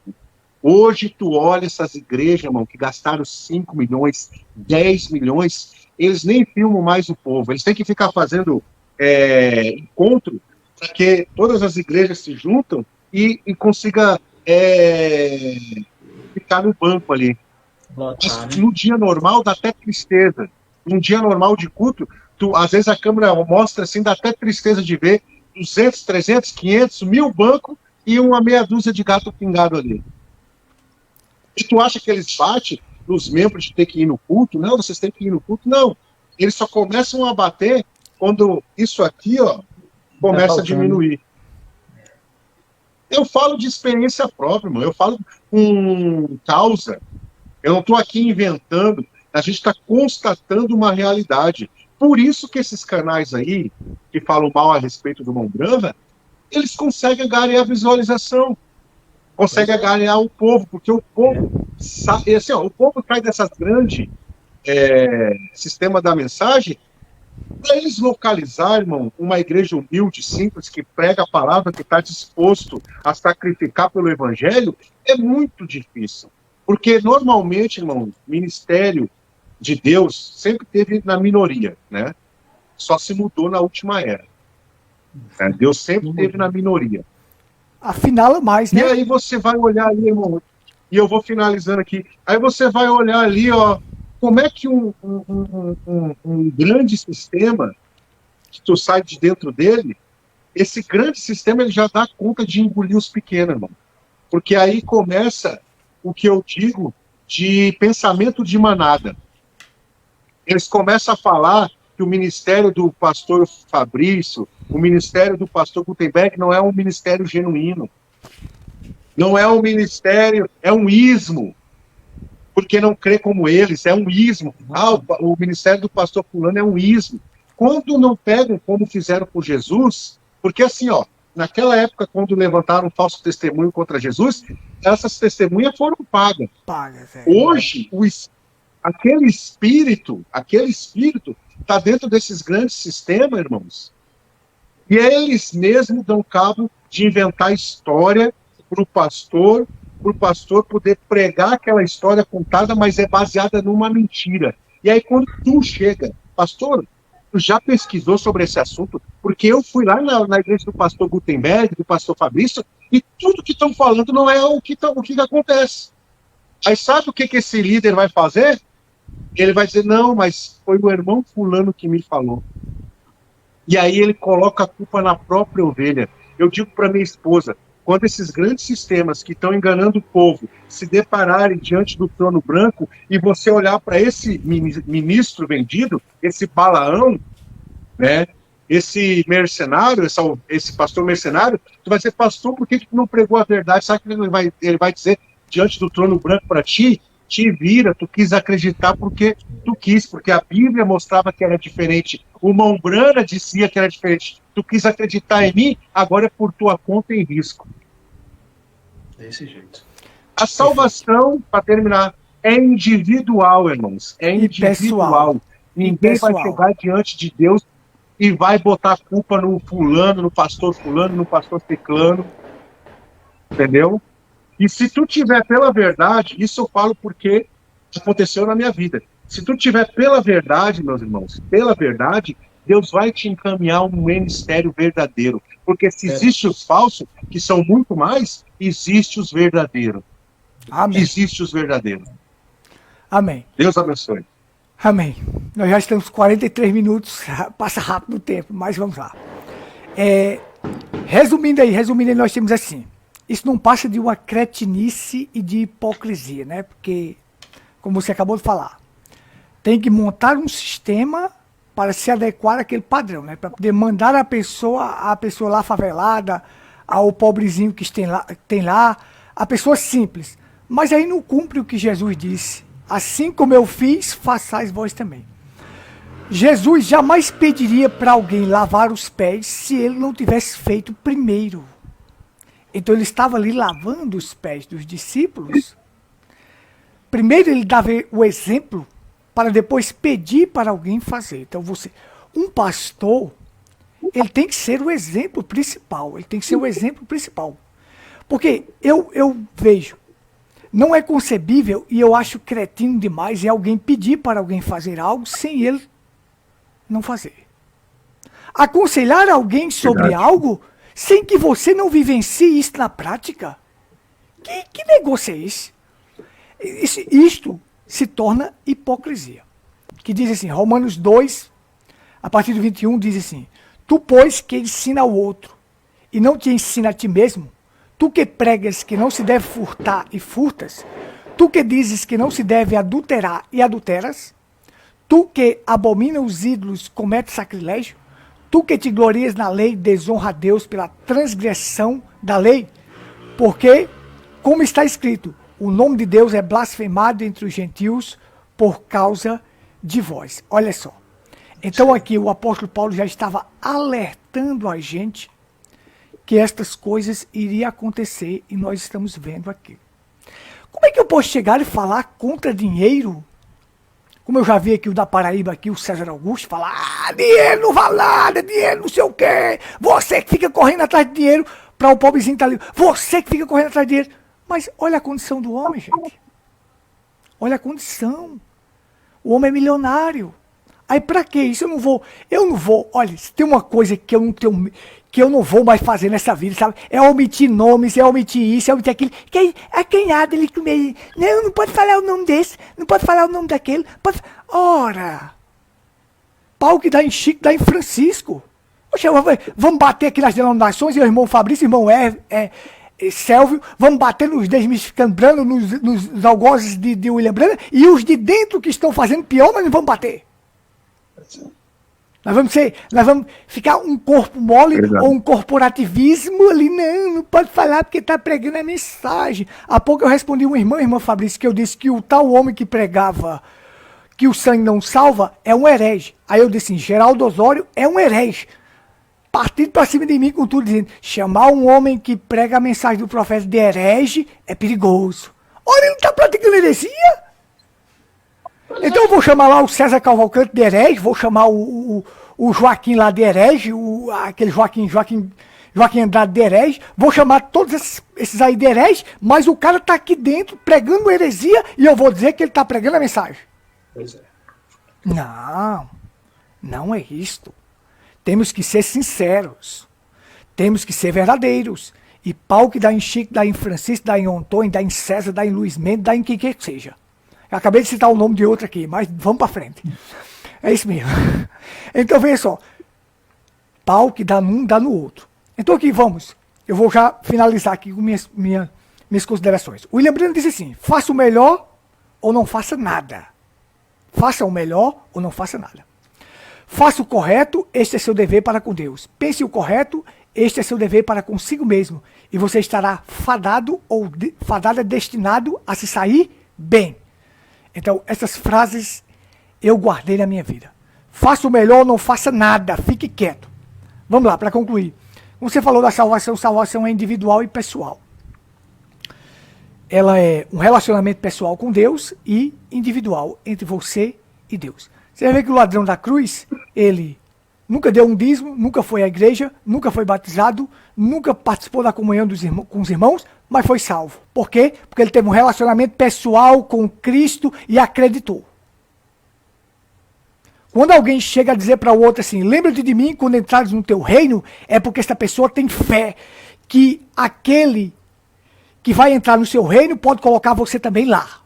Hoje tu olha essas igrejas, irmão, que gastaram 5 milhões, 10 milhões, eles nem filmam mais o povo. Eles têm que ficar fazendo encontro para que todas as igrejas se juntam e consiga ficar no banco ali. Mas no dia normal dá até tristeza. Num dia normal de culto, às vezes a câmera mostra assim, dá até tristeza de ver 200, 300, 500, 1000 bancos e uma meia dúzia de gato pingado ali. E tu acha que eles batem nos membros de ter que ir no culto? Não, vocês têm que ir no culto. Não. Eles só começam a bater quando isso aqui, ó, começa a diminuir. Eu falo de experiência própria, irmão. Eu falo com causa. Eu não estou aqui inventando. A gente está constatando uma realidade. Por isso que esses canais aí, que falam mal a respeito do Mombrana, eles conseguem ganhar visualização. Conseguem ganhar o povo, porque o povo sabe, assim, ó, o povo sai dessas grandes sistema da mensagem. Para eles localizar, irmão, uma igreja humilde, simples, que prega a palavra, que está disposto a sacrificar pelo evangelho, é muito difícil. Porque, normalmente, irmão, ministério de Deus sempre teve na minoria, né? Só se mudou na última era. Deus sempre teve na minoria. Afinal, mais, né? E aí você vai olhar aí, irmão, e eu vou finalizando aqui. Aí você vai olhar ali, ó, como é que um grande sistema, que tu sai de dentro dele, esse grande sistema ele já dá conta de engolir os pequenos, irmão. Porque aí começa o que eu digo de pensamento de manada. Eles começam a falar que o ministério do pastor Fabrício, o ministério do pastor Gutenberg não é um ministério genuíno. Não é um ministério, é um ismo. Porque não crê como eles, é um ismo. Ah, o ministério do pastor fulano é um ismo. Quando não pegam como fizeram com Jesus, porque assim, ó, naquela época, quando levantaram um falso testemunho contra Jesus, essas testemunhas foram pagas. Hoje, aquele espírito está dentro desses grandes sistemas, irmãos, e eles mesmos dão cabo de inventar história para o pastor poder pregar aquela história contada, mas é baseada numa mentira. E aí, quando tu chega, pastor, tu já pesquisou sobre esse assunto? Porque eu fui lá na igreja do pastor Gutenberg, do pastor Fabrício, e tudo que estão falando não é o que acontece. Aí sabe o que esse líder vai fazer? Ele vai dizer, não, mas foi o irmão fulano que me falou. E aí ele coloca a culpa na própria ovelha. Eu digo para minha esposa, quando esses grandes sistemas que estão enganando o povo se depararem diante do trono branco e você olhar para esse ministro vendido, esse Balaão, né, esse mercenário, esse pastor mercenário, tu vai dizer, pastor, por que tu não pregou a verdade? Sabe o que ele vai dizer diante do trono branco para ti? Te vira, tu quis acreditar porque tu quis, porque a Bíblia mostrava que era diferente, uma Umbrana dizia que era diferente, tu quis acreditar em mim, agora é por tua conta em risco. Desse jeito. A salvação, para terminar, é individual, irmãos, é individual. Ninguém vai chegar diante de Deus e vai botar a culpa no fulano, no pastor ciclano, entendeu? E se tu tiver pela verdade, isso eu falo porque aconteceu na minha vida. Se tu tiver pela verdade, meus irmãos, pela verdade, Deus vai te encaminhar um ministério verdadeiro. Porque se existe os falsos, que são muito mais, existe os verdadeiros. Amém. Existe os verdadeiros. Amém. Deus abençoe. Amém. Nós já estamos 43 minutos, passa rápido o tempo, mas vamos lá. Resumindo aí, nós temos assim. Isso não passa de uma cretinice e de hipocrisia, né? Porque, como você acabou de falar, tem que montar um sistema para se adequar àquele padrão, né? Para poder mandar a pessoa lá favelada, ao pobrezinho que tem lá, a pessoa simples. Mas aí não cumpre o que Jesus disse. Assim como eu fiz, façais vós também. Jesus jamais pediria para alguém lavar os pés se ele não tivesse feito primeiro. Então ele estava ali lavando os pés dos discípulos. Primeiro ele dava o exemplo para depois pedir para alguém fazer. Então um pastor, ele tem que ser o exemplo principal. Porque eu vejo, não é concebível e eu acho cretino demais é alguém pedir para alguém fazer algo sem ele não fazer. Aconselhar alguém sobre algo sem que você não vivencie isso na prática? Que negócio é esse? Isto se torna hipocrisia. Que diz assim, Romanos 2, a partir do 21, diz assim, tu, pois, que ensina ao outro, e não te ensina a ti mesmo, tu que pregas que não se deve furtar e furtas, tu que dizes que não se deve adulterar e adulteras, tu que abomina os ídolos, comete sacrilégio, tu que te glorias na lei, desonra a Deus pela transgressão da lei, porque, como está escrito, o nome de Deus é blasfemado entre os gentios por causa de vós. Olha só. Então aqui o apóstolo Paulo já estava alertando a gente que estas coisas iriam acontecer e nós estamos vendo aqui. Como é que eu posso chegar e falar contra dinheiro? Como eu já vi aqui o da Paraíba, aqui, o César Augusto, falar, dinheiro não vale nada, dinheiro não sei o quê. Você que fica correndo atrás de dinheiro para o pobrezinho estar ali. Você que fica correndo atrás de dinheiro. Mas olha a condição do homem, gente. Olha a condição. O homem é milionário. Aí pra que isso? Eu não vou, olha, se tem uma coisa que eu não tenho, que eu não vou mais fazer nessa vida, sabe? É omitir nomes, é omitir isso, é omitir aquilo. Quem há dele comer? Não, não pode falar o nome desse, não pode falar o nome daquele. Pode... Ora, pau que dá em Chico, dá em Francisco. Poxa, vamos bater aqui nas denominações, e o irmão Fabrício, irmão Sélvio, vamos bater nos desmistificando Brando, nos algozes de William Brando, e os de dentro que estão fazendo pior, nós não vamos bater. Nós vamos ficar um corpo mole ou um corporativismo ali, não pode falar porque está pregando a mensagem. Há pouco eu respondi uma irmã Fabrício, que eu disse que o tal homem que pregava que o sangue não salva é um herege. Aí eu disse assim, Geraldo Osório é um herege. Partindo para cima de mim com tudo, dizendo, chamar um homem que prega a mensagem do profeta de herege é perigoso. Olha, ele não está praticando heresia? Então eu vou chamar lá o César Cavalcante de herege, vou chamar o Joaquim lá de herege, aquele Joaquim Andrade de herege, vou chamar todos esses aí de herege, mas o cara está aqui dentro pregando heresia e eu vou dizer que ele está pregando a mensagem. Pois é. Não é isto. Temos que ser sinceros, temos que ser verdadeiros. E pau que dá em Chico, dá em Francisco, dá em Antônio, dá em César, dá em Luiz Mendes, dá em quem quer que seja. Eu acabei de citar o nome de outro aqui, mas vamos para frente. É isso mesmo. Então, veja só. Pau que dá num, dá no outro. Então, aqui, vamos. Eu vou já finalizar aqui com minhas considerações. O William Brando disse assim, faça o melhor ou não faça nada. Faça o melhor ou não faça nada. Faça o correto, este é seu dever para com Deus. Pense o correto, este é seu dever para consigo mesmo. E você estará fadado ou fadada destinado a se sair bem. Então, essas frases eu guardei na minha vida. Faça o melhor, não faça nada, fique quieto. Vamos lá, para concluir. Você falou da salvação é individual e pessoal. Ela é um relacionamento pessoal com Deus e individual entre você e Deus. Você vai ver que o ladrão da cruz, ele nunca deu um dízimo, nunca foi à igreja, nunca foi batizado, nunca participou da comunhão com os irmãos, mas foi salvo. Por quê? Porque ele teve um relacionamento pessoal com Cristo e acreditou. Quando alguém chega a dizer para o outro assim, lembra-te de mim quando entrares no teu reino, é porque essa pessoa tem fé que aquele que vai entrar no seu reino pode colocar você também lá.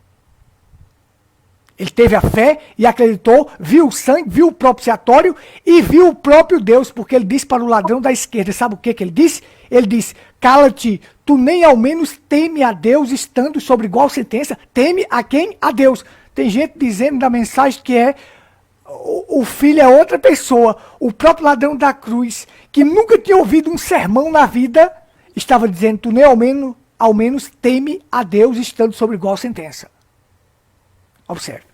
Ele teve a fé e acreditou, viu o sangue, viu o propiciatório e viu o próprio Deus, porque ele disse para o ladrão da esquerda, sabe o que ele disse? Ele disse, cala-te, tu nem ao menos teme a Deus estando sobre igual sentença, teme a quem? A Deus. Tem gente dizendo na mensagem que o filho é outra pessoa, o próprio ladrão da cruz, que nunca tinha ouvido um sermão na vida, estava dizendo, tu nem ao menos teme a Deus estando sobre igual sentença. Observe.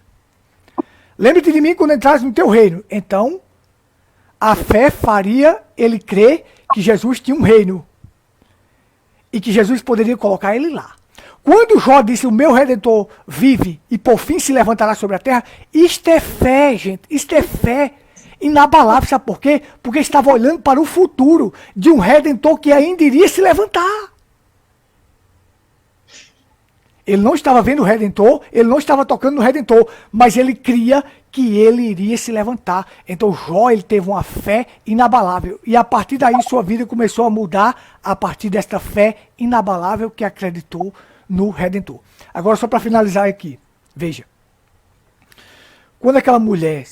Lembre-te de mim quando entrares no teu reino. Então, a fé faria ele crer que Jesus tinha um reino. E que Jesus poderia colocar ele lá. Quando Jó disse, o meu Redentor vive e por fim se levantará sobre a terra, isto é fé, gente. Isto é fé inabalável. Sabe por quê? Porque estava olhando para o futuro de um Redentor que ainda iria se levantar. Ele não estava vendo o Redentor, ele não estava tocando no Redentor, mas ele cria que ele iria se levantar. Então Jó, ele teve uma fé inabalável. E a partir daí sua vida começou a mudar a partir desta fé inabalável que acreditou no Redentor. Agora só para finalizar aqui, veja. Quando aquela mulher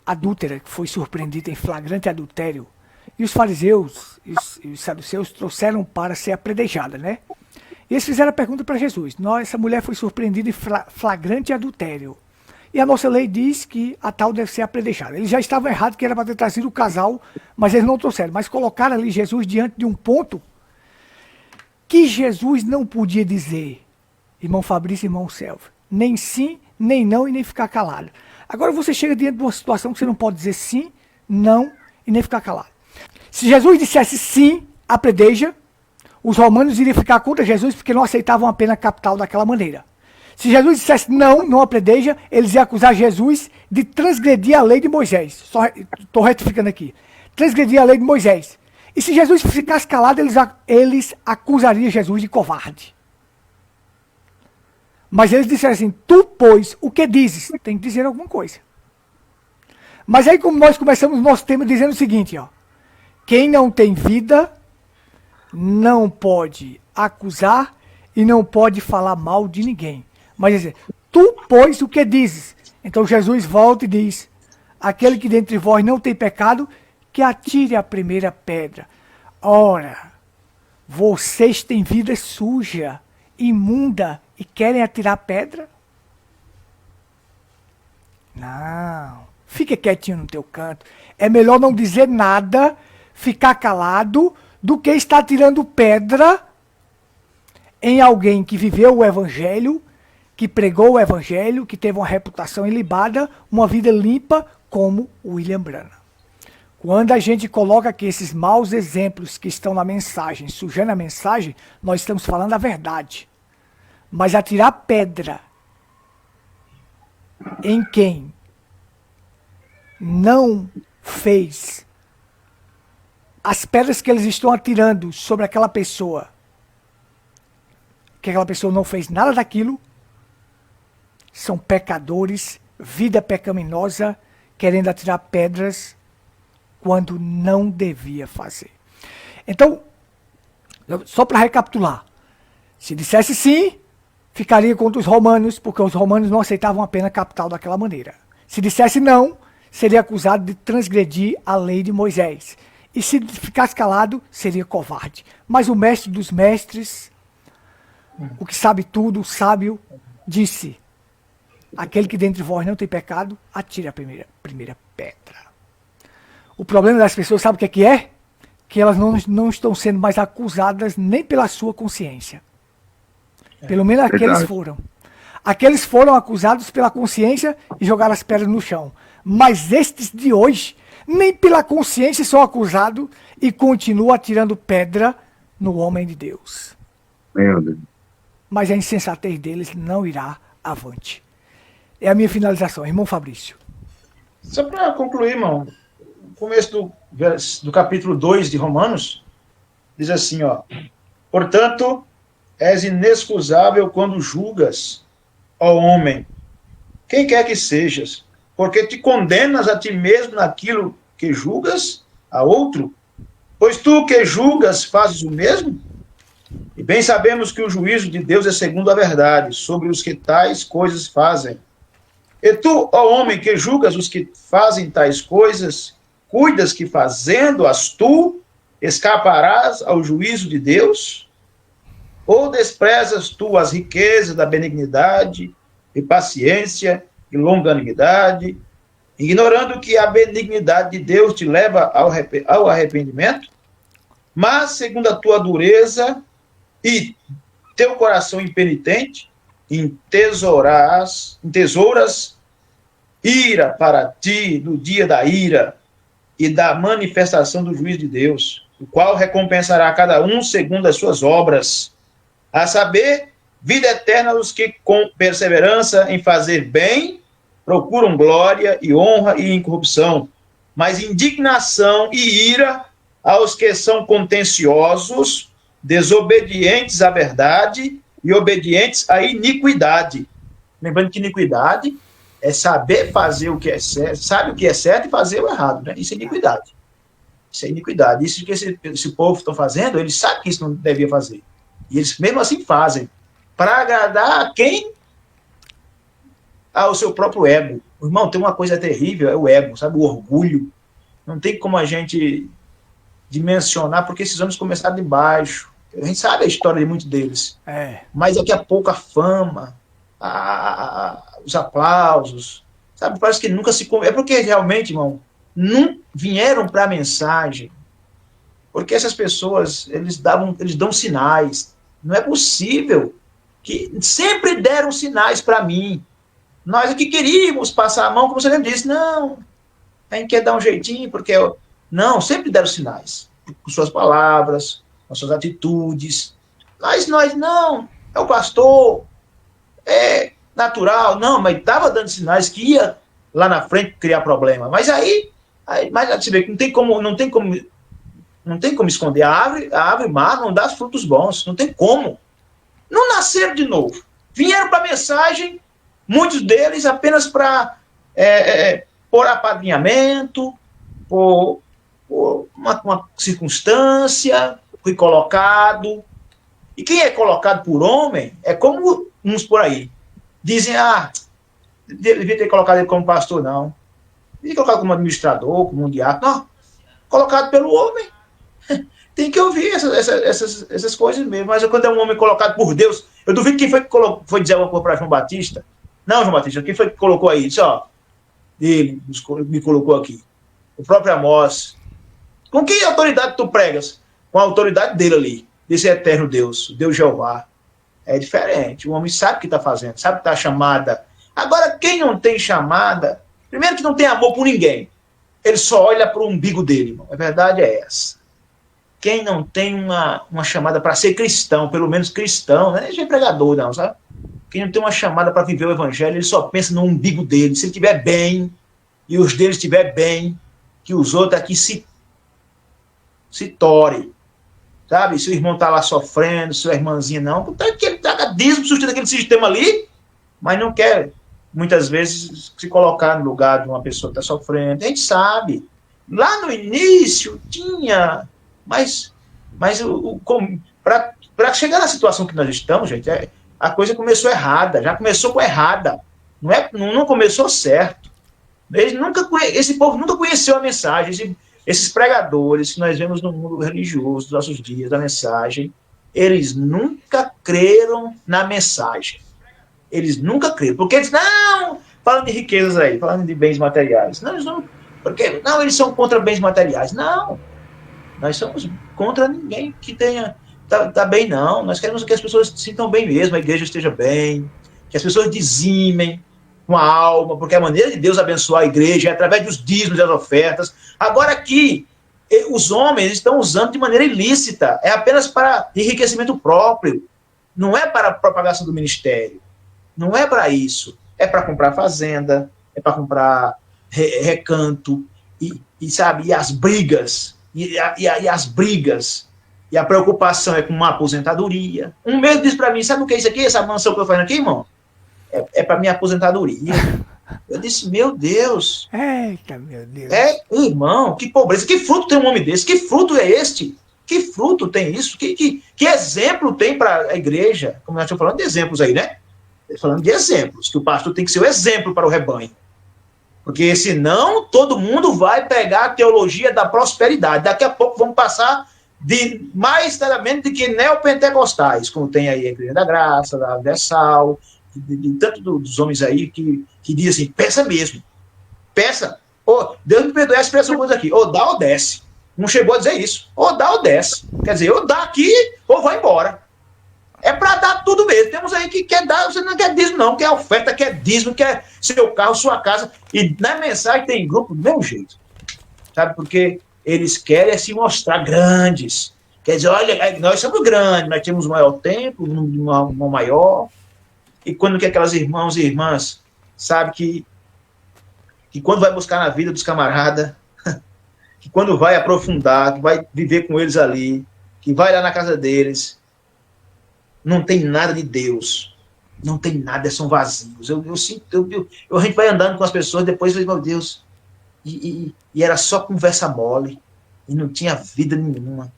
adúltera foi surpreendida em flagrante adultério, e os fariseus e os saduceus trouxeram para ser apredejada, né? E eles fizeram a pergunta para Jesus. Essa mulher foi surpreendida em flagrante adultério. E a nossa lei diz que a tal deve ser apredejada. Eles já estavam errados, que era para ter trazido o casal, mas eles não trouxeram. Mas colocaram ali Jesus diante de um ponto que Jesus não podia dizer, irmão Fabrício e irmão Sélvio, nem sim, nem não e nem ficar calado. Agora você chega diante de uma situação que você não pode dizer sim, não e nem ficar calado. Se Jesus dissesse sim, apredeja, os romanos iriam ficar contra Jesus porque não aceitavam a pena capital daquela maneira. Se Jesus dissesse não, não apredeja, eles iam acusar Jesus de transgredir a lei de Moisés. Só estou retificando aqui. Transgredir a lei de Moisés. E se Jesus ficasse calado, eles acusariam Jesus de covarde. Mas eles disseram assim, tu, pois, o que dizes? Tem que dizer alguma coisa. Mas aí como nós começamos o nosso tema dizendo o seguinte, ó. Quem não tem vida não pode acusar e não pode falar mal de ninguém. Mas dizer, tu, pois, o que dizes? Então Jesus volta e diz, aquele que dentre vós não tem pecado, que atire a primeira pedra. Ora, vocês têm vida suja, imunda e querem atirar pedra? Não, fica quietinho no teu canto. É melhor não dizer nada, ficar calado, do que estar tirando pedra em alguém que viveu o evangelho, que pregou o evangelho, que teve uma reputação ilibada, uma vida limpa, como o William Branham. Quando a gente coloca aqui esses maus exemplos que estão na mensagem, sujando a mensagem, nós estamos falando a verdade. Mas atirar pedra em quem não fez as pedras que eles estão atirando sobre aquela pessoa, que aquela pessoa não fez nada daquilo, são pecadores, vida pecaminosa, querendo atirar pedras quando não devia fazer. Então, só para recapitular, se dissesse sim, ficaria contra os romanos, porque os romanos não aceitavam a pena capital daquela maneira. Se dissesse não, seria acusado de transgredir a lei de Moisés. E se ficasse calado, seria covarde. Mas o mestre dos mestres, o que sabe tudo, o sábio, disse, aquele que dentre vós não tem pecado, atire a primeira pedra. O problema das pessoas, sabe o que é? Que elas não estão sendo mais acusadas nem pela sua consciência. Pelo menos aqueles foram. Aqueles foram acusados pela consciência e jogaram as pedras no chão. Mas estes de hoje, nem pela consciência são acusados e continuam atirando pedra no homem de Deus. Meu Deus. Mas a insensatez deles não irá avante. É a minha finalização, irmão Fabrício. Só para concluir, irmão, no começo do capítulo 2 de Romanos, diz assim, ó, portanto, és inexcusável quando julgas, ó homem, quem quer que sejas, porque te condenas a ti mesmo naquilo que julgas a outro, pois tu que julgas fazes o mesmo? E bem sabemos que o juízo de Deus é segundo a verdade, sobre os que tais coisas fazem. E tu, ó homem, que julgas os que fazem tais coisas, cuidas que fazendo-as tu, escaparás ao juízo de Deus? Ou desprezas tu as riquezas da benignidade e paciência e longanimidade, ignorando que a benignidade de Deus te leva ao arrependimento? Mas, segundo a tua dureza e teu coração impenitente, entesouras ira para ti no dia da ira e da manifestação do juízo de Deus, o qual recompensará a cada um segundo as suas obras, a saber, vida eterna aos que com perseverança em fazer bem procuram glória e honra e incorrupção, mas indignação e ira aos que são contenciosos, desobedientes à verdade e obedientes à iniquidade. Lembrando que iniquidade é saber fazer o que é certo, sabe o que é certo e fazer o errado, né? Isso é iniquidade. Isso é iniquidade. Isso que esse povo está fazendo, eles sabem que isso não devia fazer. E eles mesmo assim fazem, para agradar a quem? Ao seu próprio ego. Irmão, tem uma coisa terrível, é o ego, sabe? O orgulho. Não tem como a gente dimensionar, porque esses homens começaram de baixo. A gente sabe a história de muitos deles. Mas daqui a pouco a fama, os aplausos, sabe? Parece que nunca se... É porque realmente, irmão, não vieram para a mensagem. Porque essas pessoas, eles dão sinais. Não é possível que sempre deram sinais para mim. Nós aqui queríamos passar a mão, como você mesmo disse, não, a gente quer dar um jeitinho, porque... Não, sempre deram sinais, com suas palavras, com suas atitudes. Mas nós, não, é o pastor, é natural, não, mas estava dando sinais que ia lá na frente criar problema. Mas aí mas você vê que não tem como esconder. A árvore má não dá frutos bons, não tem como. Não nasceram de novo. Vieram para a mensagem, muitos deles apenas para por apadrinhamento, por uma circunstância, fui colocado. E quem é colocado por homem é como uns por aí. Dizem, devia ter colocado ele como pastor, não. Devia ter colocado como administrador, como um diácono. Não, colocado pelo homem. Tem que ouvir essas coisas mesmo. Mas quando é um homem colocado por Deus, eu duvido quem foi que foi dizer uma coisa para João Batista. Não, João Batista, quem foi que colocou aí? Disse, ele me colocou aqui. O próprio Amós. Com que autoridade tu pregas? Com a autoridade dele ali, desse eterno Deus, Deus Jeová. É diferente. O homem sabe o que está fazendo, sabe que está chamada. Agora, quem não tem chamada, primeiro que não tem amor por ninguém, ele só olha para o umbigo dele, irmão. A verdade é essa. Quem não tem uma chamada para ser cristão, pelo menos cristão, não é nem pregador, não, sabe? Quem não tem uma chamada para viver o evangelho, ele só pensa no umbigo dele. Se ele estiver bem, e os deles estiver bem, que os outros aqui se tore. Sabe? Se o irmão está lá sofrendo, se a irmãzinha não, então que ele traga dízimo, sustenta aquele sistema ali, mas não quer, muitas vezes, se colocar no lugar de uma pessoa que está sofrendo. A gente sabe. Lá no início tinha, mas para chegar na situação que nós estamos, gente, a coisa começou errada, já começou com errada. Não começou certo. Esse povo nunca conheceu a mensagem. Esses pregadores que nós vemos no mundo religioso dos nossos dias, da mensagem, eles nunca creram na mensagem. Eles nunca creram. Porque eles, não, falando de riquezas aí, falando de bens materiais. Não, eles são contra bens materiais. Não, nós somos contra ninguém que tenha, tá bem, não. Nós queremos que as pessoas se sintam bem mesmo, a igreja esteja bem, que as pessoas dizimem com a alma, porque a maneira de Deus abençoar a igreja é através dos dízimos e das ofertas. Agora aqui, os homens estão usando de maneira ilícita, é apenas para enriquecimento próprio, não é para a propagação do ministério, não é para isso, é para comprar fazenda, é para comprar recanto, sabe, e as brigas, as brigas, e a preocupação é com uma aposentadoria. Um mês diz para mim, sabe o que é isso aqui, essa mansão que eu faço aqui, irmão? É para minha aposentadoria. Eu disse, meu Deus. Eita, meu Deus. Irmão, que pobreza. Que fruto tem um homem desse? Que fruto é este? Que fruto tem isso? Que exemplo tem para a igreja? Como nós estamos falando de exemplos aí, né? Falando de exemplos, que o pastor tem que ser o exemplo para o rebanho. Porque senão todo mundo vai pegar a teologia da prosperidade. Daqui a pouco vamos passar de mais claramente do que neopentecostais, como tem aí a Igreja da Graça, da Universal, de tanto dos homens aí que dizem assim, peça mesmo, peça, Deus me perdoe a expressão coisa aqui, ou dá ou desce, não chegou a dizer isso, ou dá ou desce, quer dizer, ou dá aqui, ou vai embora, é para dar tudo mesmo, temos aí que quer dar, você não quer dízimo não, quer oferta, quer dízimo, quer seu carro, sua casa, e na mensagem tem grupo do mesmo jeito, sabe, porque eles querem se mostrar grandes, quer dizer, olha, nós somos grandes, nós temos o maior templo, um maior. E quando que aquelas irmãos e irmãs sabem que quando vai buscar na vida dos camaradas, que quando vai aprofundar, que vai viver com eles ali, que vai lá na casa deles, não tem nada de Deus, não tem nada, são vazios. Eu sinto, a gente vai andando com as pessoas, depois, meu Deus, e era só conversa mole, e não tinha vida nenhuma,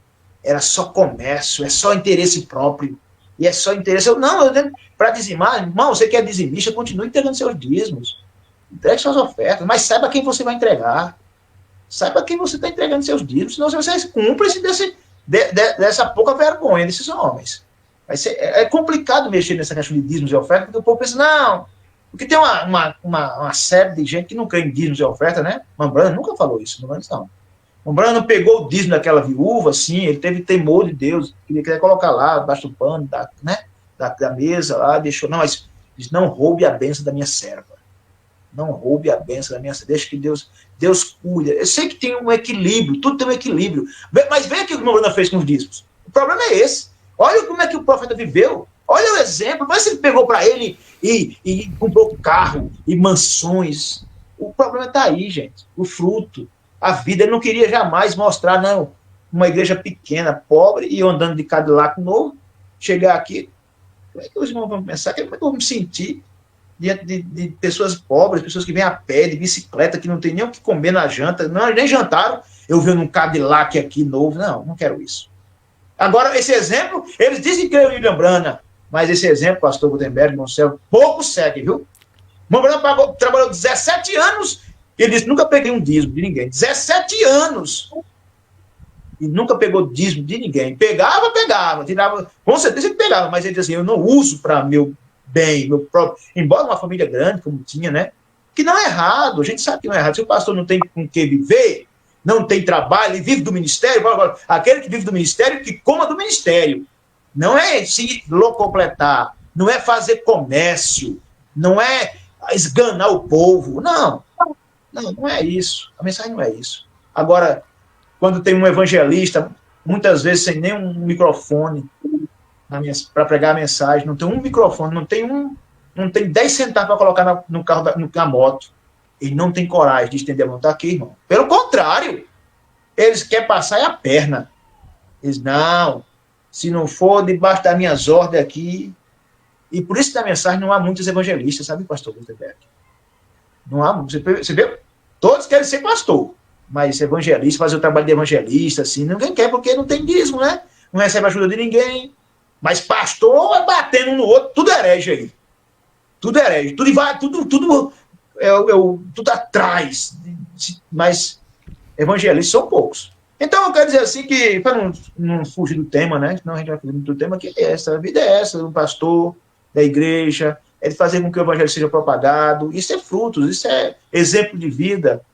era só comércio, é só interesse próprio. E é só interesse. Para dizimar, irmão, você que é dizimista, continue entregando seus dízimos. Entregue suas ofertas, mas saiba quem você vai entregar. Saiba quem você está entregando seus dízimos, senão você é cúmplice dessa pouca vergonha desses homens. É complicado mexer nessa questão de dízimos e ofertas, porque o povo pensa, não, porque tem uma série de gente que não crê em dízimos e ofertas, né? Mambrano nunca falou isso, não. Mambrano pegou o dízimo daquela viúva, assim, ele teve temor de Deus, queria colocar lá, abaixo do pano, da mesa lá, deixou, não, mas não roube a bênção da minha serva. Não roube a bênção da minha serva, deixa que Deus cuida. Eu sei que tem um equilíbrio, tudo tem um equilíbrio, mas veja o que o Mambrano fez com os dízimos. O problema é esse. Olha como é que o profeta viveu, olha o exemplo, mas ele pegou para ele e comprou carro e mansões. O problema está aí, gente, o fruto. A vida, ele não queria jamais mostrar, não, uma igreja pequena, pobre, e eu andando de Cadillac novo, chegar aqui, como é que os irmãos vão pensar, como é que eu vou me sentir, diante de pessoas pobres, pessoas que vêm a pé, de bicicleta, que não tem nem o que comer na janta, não, nem jantaram, eu vi num Cadillac aqui novo, não quero isso. Agora, esse exemplo, eles dizem que é o William Branham, mas esse exemplo, pastor Gutenberg, no céu, pouco segue, viu? O William Branham trabalhou 17 anos, ele disse, nunca peguei um dízimo de ninguém, 17 anos, e nunca pegou dízimo de ninguém, pegava, tirava, com certeza ele pegava, mas ele disse assim, eu não uso para meu bem, meu próprio, embora uma família grande, como tinha, né, que não é errado, a gente sabe que não é errado, se o pastor não tem com que viver, não tem trabalho, ele vive do ministério, aquele que vive do ministério, que coma do ministério, não é se locupletar, não é fazer comércio, não é esganar o povo, não é isso, a mensagem não é isso. Agora, quando tem um evangelista, muitas vezes sem nenhum microfone para pregar a mensagem, não tem um microfone, não tem 10 centavos para colocar no carro, na moto, ele não tem coragem de estender a mão, tá aqui, irmão. Pelo contrário, eles querem passar a perna. Eles, não, se não for debaixo das minhas ordens aqui, e por isso que na mensagem não há muitos evangelistas, sabe, pastor Gutenberg? Não há, você vê, todos querem ser pastor, mas evangelista, fazer o trabalho de evangelista, assim, ninguém quer, porque não tem dízimo, né? Não recebe ajuda de ninguém. Mas pastor é batendo um no outro, tudo herege aí. Tudo herege, tudo atrás. Mas evangelistas são poucos. Então eu quero dizer assim que, para não fugir do tema, né? Senão a gente vai fugir do tema, que é essa, a vida é essa, um pastor da igreja, é de fazer com que o evangelho seja propagado. Isso é frutos, isso é exemplo de vida.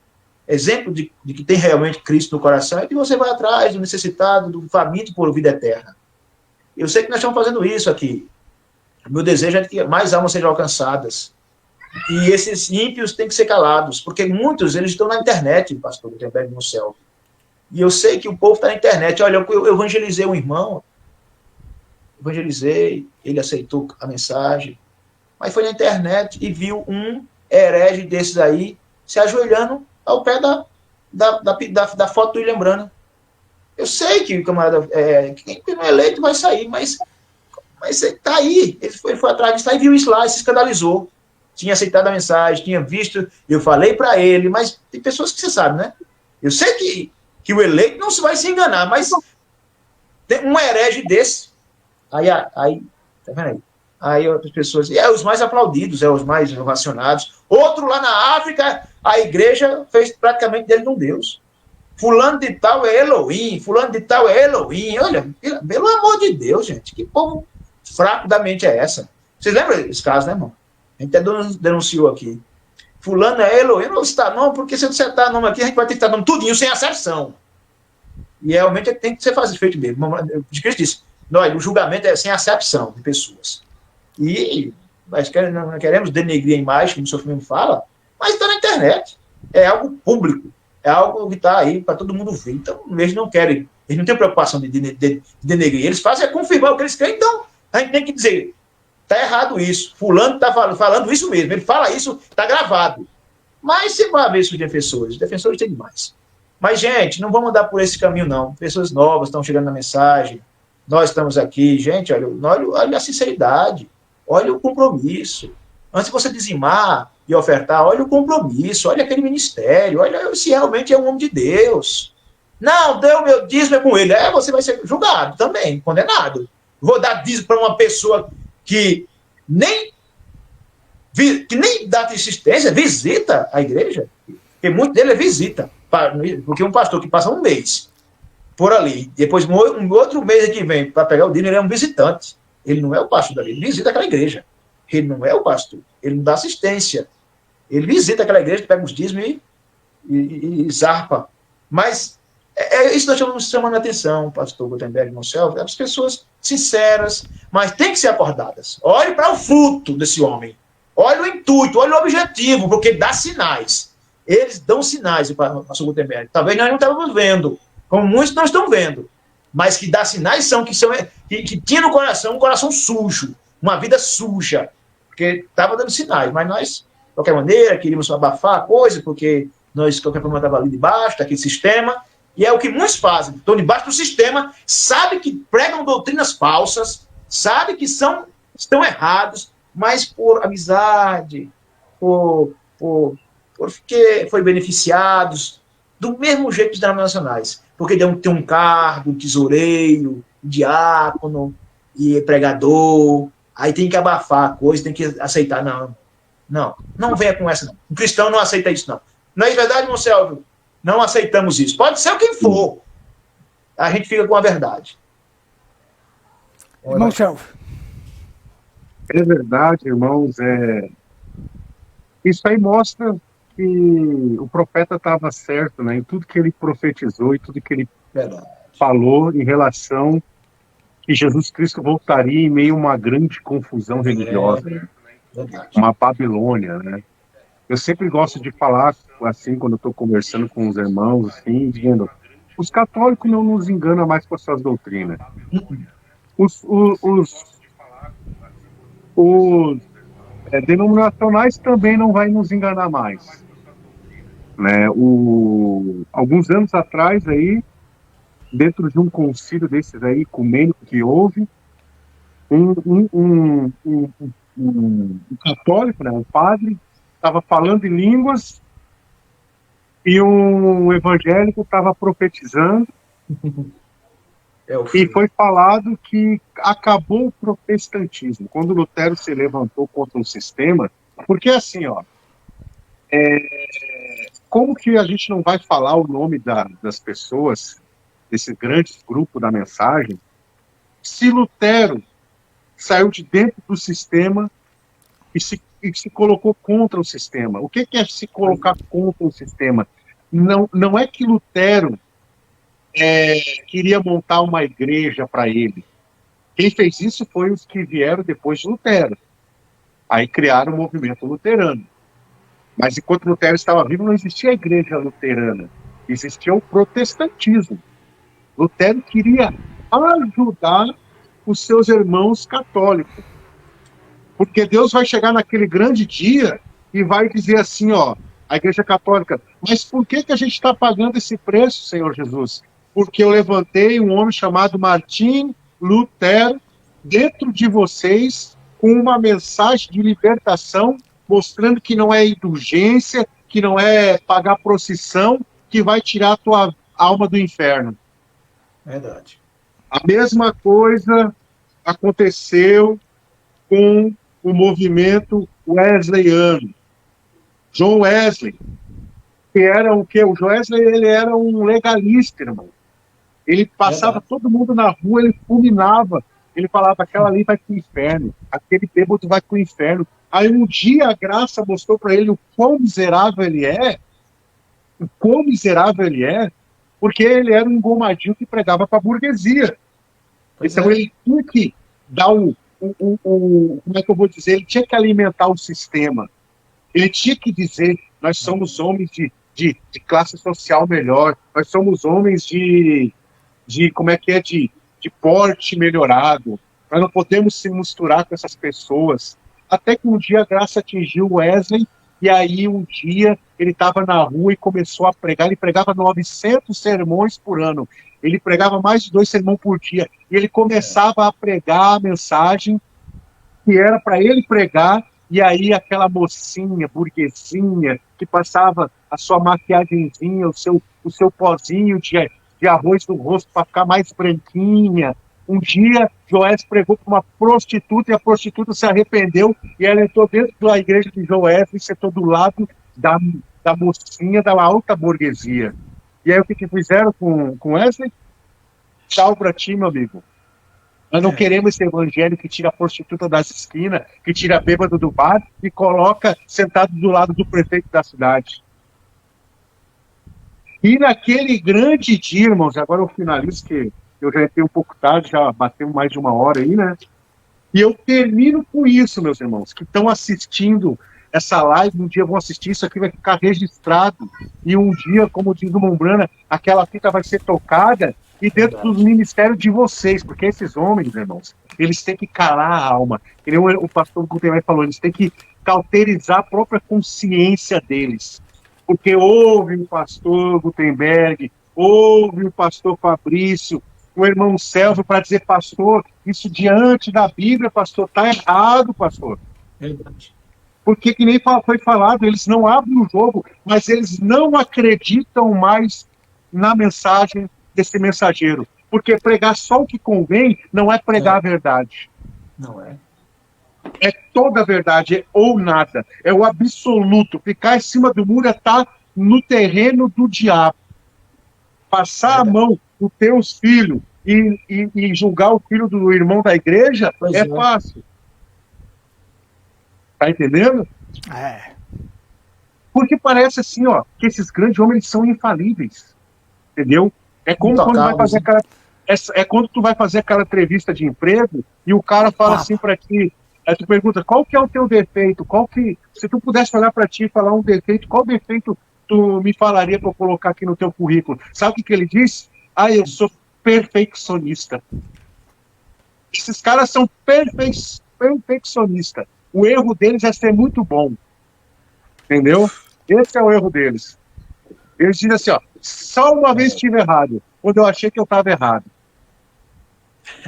Exemplo de que tem realmente Cristo no coração, é que você vai atrás do necessitado, do faminto por vida eterna. Eu sei que nós estamos fazendo isso aqui. O meu desejo é que mais almas sejam alcançadas. E esses ímpios têm que ser calados, porque muitos, eles estão na internet, pastor Gutenberg, no céu. E eu sei que o povo está na internet. Olha, eu evangelizei um irmão, ele aceitou a mensagem, mas foi na internet e viu um herege desses aí se ajoelhando ao pé da foto do William Branham. Eu sei que o camarada, quem não é eleito vai sair, mas ele está aí. Ele foi atrás disso e viu isso lá e se escandalizou. Tinha aceitado a mensagem, tinha visto, eu falei para ele, mas tem pessoas que você sabe, né? Eu sei que o eleito não se vai se enganar, mas tem um herege desse. Aí, tá vendo aí? Aí outras pessoas, os mais aplaudidos, os mais ovacionados. Outro lá na África, a igreja fez praticamente dele um Deus. Fulano de tal é Elohim, fulano de tal é Elohim. Olha, pelo amor de Deus, gente, que povo fraco da mente é essa? Vocês lembram desse caso, né, irmão? A gente até denunciou aqui. Fulano é Elohim, não vou citar nome, porque se eu citar nome aqui, a gente vai ter que citar nome tudinho, sem acepção. E realmente tem que ser feito mesmo. De Cristo disse, o julgamento é sem acepção de pessoas. E nós não queremos denegrir a imagem, como o senhor mesmo fala, mas está na internet. É algo público. É algo que está aí para todo mundo ver. Então, eles não querem, eles não têm preocupação de denegrir. Eles fazem é confirmar o que eles querem. Então, a gente tem que dizer, está errado isso. Fulano está falando isso mesmo. Ele fala isso, está gravado. Mas você vai ver os defensores têm demais. Mas, gente, não vamos andar por esse caminho, não. Pessoas novas estão chegando na mensagem. Nós estamos aqui. Gente, olha a sinceridade. Olha o compromisso. Antes de você dizimar e ofertar, olha o compromisso, olha aquele ministério, olha se realmente é um homem de Deus. Não, deu meu dízimo é com ele. Você vai ser julgado também, condenado. Vou dar dízimo para uma pessoa que nem dá assistência, visita a igreja, porque muito dele é visita. Porque um pastor que passa um mês por ali, depois um outro mês que vem para pegar o dízimo, ele é um visitante. Ele não é o pastor dali, ele visita aquela igreja. Ele não é o pastor, ele não dá assistência. Ele visita aquela igreja, pega os dízimos e zarpa. Mas isso nós estamos chamando a atenção, pastor Gutenberg, no céu, as pessoas sinceras, mas tem que ser acordadas. Olhe para o fruto desse homem. Olhe o intuito, olhe o objetivo, porque dá sinais. Eles dão sinais, pastor Gutenberg. Talvez nós não estamos vendo, como muitos não estão vendo, mas que dá sinais que tinha no coração um coração sujo, uma vida suja, porque estava dando sinais, mas nós, de qualquer maneira, queríamos abafar a coisa, porque nós, de qualquer forma, estava ali debaixo daquele sistema, e é o que muitos fazem, estão debaixo do sistema, sabem que pregam doutrinas falsas, sabem que estão errados, mas por amizade, porque foi beneficiados, do mesmo jeito dos denominacionais, porque tem um cargo, tesoureiro, diácono e pregador, aí tem que abafar a coisa, tem que aceitar, não venha com essa, não. Um cristão não aceita isso, não. Não é verdade, irmão Selvo? Não aceitamos isso. Pode ser quem for. A gente fica com a verdade. Irmão Selvo. É verdade, irmãos. Isso aí mostra que o profeta estava certo, né, em tudo que ele profetizou e tudo que ele falou em relação que Jesus Cristo voltaria em meio a uma grande confusão religiosa, uma Babilônia, né? Eu sempre gosto de falar assim quando eu estou conversando com os irmãos, assim, dizendo: os católicos não nos enganam mais com as suas doutrinas. Os denominacionais também não vai nos enganar mais, né? Alguns anos atrás aí, dentro de um concílio desses aí ecumênico que houve, um católico, né, um padre, estava falando em línguas e um evangélico estava profetizando e foi falado que acabou o protestantismo quando Lutero se levantou contra o sistema, porque assim, ó, como que a gente não vai falar o nome das pessoas, desse grande grupo da mensagem, se Lutero saiu de dentro do sistema e se colocou contra o sistema? O que é se colocar contra o sistema? Não é que Lutero queria montar uma igreja para ele. Quem fez isso foi os que vieram depois de Lutero. Aí criaram o movimento luterano. Mas enquanto Lutero estava vivo, não existia a igreja luterana. Existia o protestantismo. Lutero queria ajudar os seus irmãos católicos. Porque Deus vai chegar naquele grande dia e vai dizer assim, ó, a Igreja Católica: mas por que a gente está pagando esse preço, Senhor Jesus? Porque eu levantei um homem chamado Martim Lutero dentro de vocês com uma mensagem de libertação, mostrando que não é indulgência, que não é pagar procissão, que vai tirar a tua alma do inferno. Verdade. A mesma coisa aconteceu com o movimento wesleyano. John Wesley, que era o quê? O Wesley, ele era um legalista, irmão. Ele passava todo mundo na rua, ele fulminava, ele falava: aquela ali vai para o inferno, aquele bêbado vai para o inferno. Aí um dia a graça mostrou para ele o quão miserável ele é, porque ele era um engomadinho que pregava para a burguesia. Então ele tinha que dar como é que eu vou dizer? Ele tinha que alimentar o sistema. Ele tinha que dizer: nós somos homens de classe social melhor, nós somos homens de porte melhorado, nós não podemos se misturar com essas pessoas. Até que um dia a graça atingiu Wesley, e aí um dia ele estava na rua e começou a pregar. Ele pregava 900 sermões por ano, ele pregava mais de 2 sermões por dia, e ele começava a pregar a mensagem que era para ele pregar. E aí aquela mocinha, burguesinha, que passava a sua maquiagemzinha, o seu pozinho de arroz no rosto para ficar mais branquinha. Um dia, Joés pregou para uma prostituta e a prostituta se arrependeu e ela entrou dentro da igreja de Joés e sentou do lado da mocinha da alta burguesia. E aí o que fizeram com Wesley? Tchau para ti, meu amigo. Nós não queremos esse evangelho que tira a prostituta das esquinas, que tira a bêbado do bar e coloca sentado do lado do prefeito da cidade. E naquele grande dia, irmãos, agora eu finalizo, que eu já entrei um pouco tarde, já bateu mais de 1 hora aí, né? E eu termino com isso, meus irmãos, que estão assistindo essa live. Um dia vão assistir, isso aqui vai ficar registrado. E um dia, como diz o Mombrana, aquela fita vai ser tocada e dentro dos ministérios de vocês, porque esses homens, irmãos, eles têm que calar a alma. O pastor Gutenberg falou, eles têm que cauterizar a própria consciência deles. Porque houve o pastor Gutenberg, houve o pastor Fabrício, o irmão Celso, para dizer: pastor, isso diante da Bíblia, pastor, está errado, pastor. Verdade. Porque, que nem foi falado, eles não abrem o jogo, mas eles não acreditam mais na mensagem desse mensageiro. Porque pregar só o que convém não é pregar a É, verdade. não é? É toda a verdade, é ou nada. É o absoluto. Ficar em cima do muro é estar no terreno do diabo. Passar a Verdade. mão nos teus filhos e julgar o filho do irmão da igreja Pois é é. fácil. Tá entendendo? É. Porque parece assim, ó, que esses grandes homens são infalíveis. Entendeu? É como quando vai Intocáveis, fazer né? aquela. É quando tu vai fazer aquela entrevista de emprego e o cara fala assim Papa. para ti, aí tu pergunta qual que é o teu defeito, qual que, se tu pudesse olhar para ti e falar um defeito, qual defeito tu me falaria para eu colocar aqui no teu currículo? Sabe o que ele diz? Ah, eu sou perfeccionista. Esses caras são perfeccionistas. O erro deles é ser muito bom, entendeu? Esse é o erro deles. Eles dizem assim, ó, só uma vez É, estive errado, quando eu achei que eu estava errado.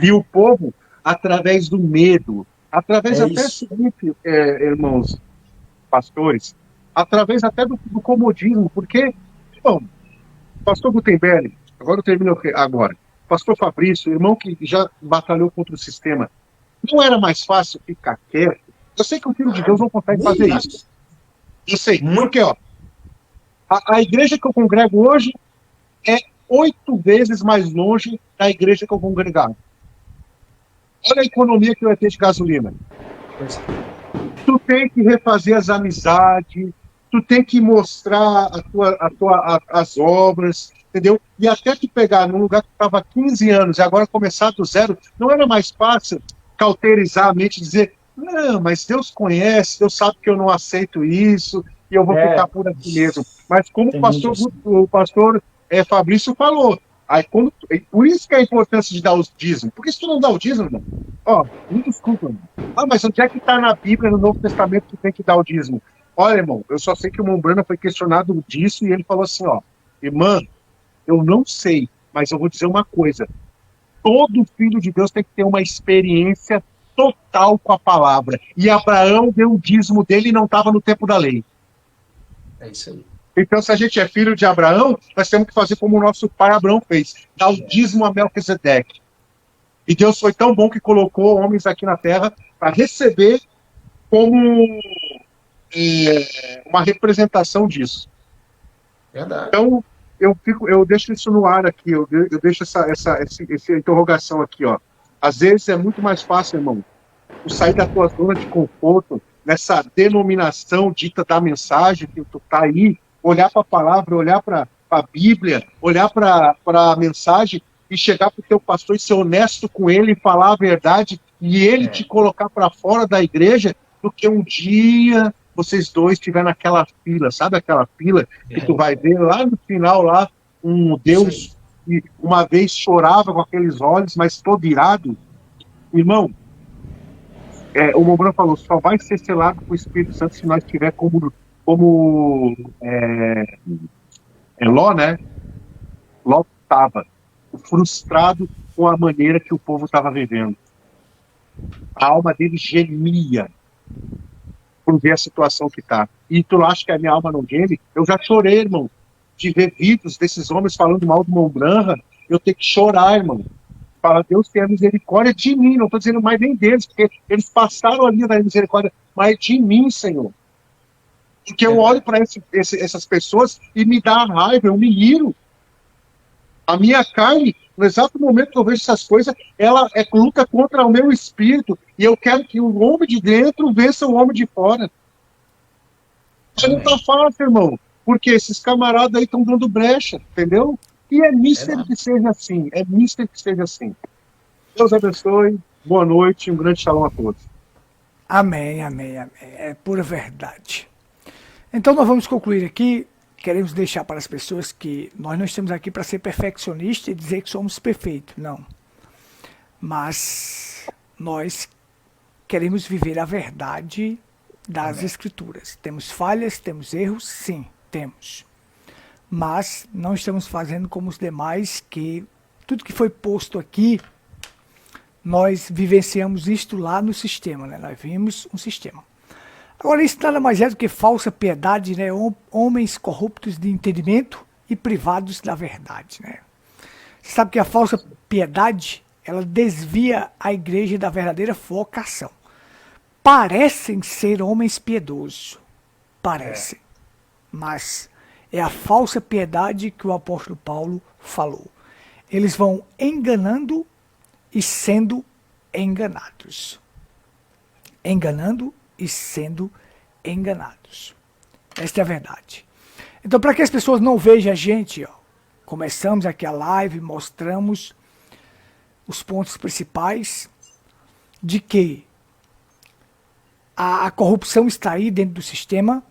E o povo, através do medo, através é até, isso. seguinte, irmãos pastores, através até do comodismo, porque, bom, pastor Gutenberg, agora eu termino agora, pastor Fabrício, irmão que já batalhou contra o sistema, não era mais fácil ficar quieto? Eu sei que o filho de Deus não consegue fazer isso. Ih, Eu sei, porque, muito. ó, a igreja que eu congrego hoje é 8 vezes mais longe da igreja que eu congregava. Olha a economia que vai ter de gasolina. Pois é. Tu tem que refazer as amizades, tu tem que mostrar as obras, entendeu? E até tu pegar num lugar que estava 15 anos e agora começar do zero, não era mais fácil cauterizar a mente e dizer, não, mas Deus conhece, Deus sabe que eu não aceito isso e eu vou ficar É, por aqui mesmo. Mas como tem muito isso. o pastor Fabrício falou, aí por isso que é a importância de dar os dízimos. Porque se tu não dá o dízimo, irmão, ó, me desculpa, irmão. Ah, mas onde é que está na Bíblia, no Novo Testamento, que tem que dar o dízimo? Olha, irmão, eu só sei que o Mombrana foi questionado disso e ele falou assim, ó, irmã, eu não sei, mas eu vou dizer uma coisa. Todo filho de Deus tem que ter uma experiência total com a palavra. E Abraão deu o dízimo dele e não estava no tempo da lei. É isso aí. Então, se a gente é filho de Abraão, nós temos que fazer como o nosso pai Abraão fez, dar o É, dízimo a Melquisedeque. E Deus foi tão bom que colocou homens aqui na terra para receber como uma representação disso. verdade. Então, eu deixo isso no ar aqui, eu deixo essa interrogação aqui, ó. Às vezes é muito mais fácil, irmão, tu sair da tua zona de conforto, nessa denominação dita da mensagem que tu tá aí, olhar para a palavra, olhar para a Bíblia, olhar para a mensagem e chegar para o teu pastor e ser honesto com ele e falar a verdade e ele te É, colocar para fora da igreja, do que um dia vocês dois estiver naquela fila, sabe aquela fila que tu vai é, ver lá no final, lá, um isso aí. Deus que uma vez chorava com aqueles olhos, mas todo irado. Irmão, o Mombrão falou, só vai ser selado com o Espírito Santo se nós tiver como Ló, né? Ló estava frustrado com a maneira que o povo estava vivendo. A alma dele gemia por ver a situação que está. E tu acha que a minha alma não geme? Eu já chorei, irmão, de ver vídeos desses homens falando mal do Mombrana. Eu tenho que chorar, irmão. Fala, Deus tenha misericórdia de mim, não estou dizendo mais nem deles, porque eles passaram ali da misericórdia, mas de mim, Senhor. Porque eu olho Verdade. para essas pessoas e me dá raiva, eu me iro. A minha carne, no exato momento que eu vejo essas coisas, ela luta contra o meu espírito, e eu quero que o homem de dentro vença o homem de fora. Mas não tá Amém. fácil, irmão, porque esses camaradas aí estão dando brecha, entendeu? E é míster Verdade. que seja assim, é míster que seja assim. Deus abençoe, boa noite e um grande shalom a todos. Amém, amém, amém. É pura verdade. Então nós vamos concluir aqui. Queremos deixar para as pessoas que nós não estamos aqui para ser perfeccionistas e dizer que somos perfeitos, não. Mas nós queremos viver a verdade das Amém. Escrituras. Temos falhas, temos erros? Sim, temos. Mas não estamos fazendo como os demais, que tudo que foi posto aqui nós vivenciamos isto lá no sistema, né? Nós vimos um sistema. Agora, isso nada mais é do que falsa piedade, né? Homens corruptos de entendimento e privados da verdade, né? Você sabe que a falsa piedade, ela desvia a igreja da verdadeira vocação. Parecem ser homens piedosos, parecem, mas é a falsa piedade que o apóstolo Paulo falou. Eles vão enganando e sendo enganados. Enganando e sendo enganados. Esta é a verdade. Então, para que as pessoas não vejam a gente, ó, começamos aqui a live, mostramos os pontos principais de que a corrupção está aí dentro do sistema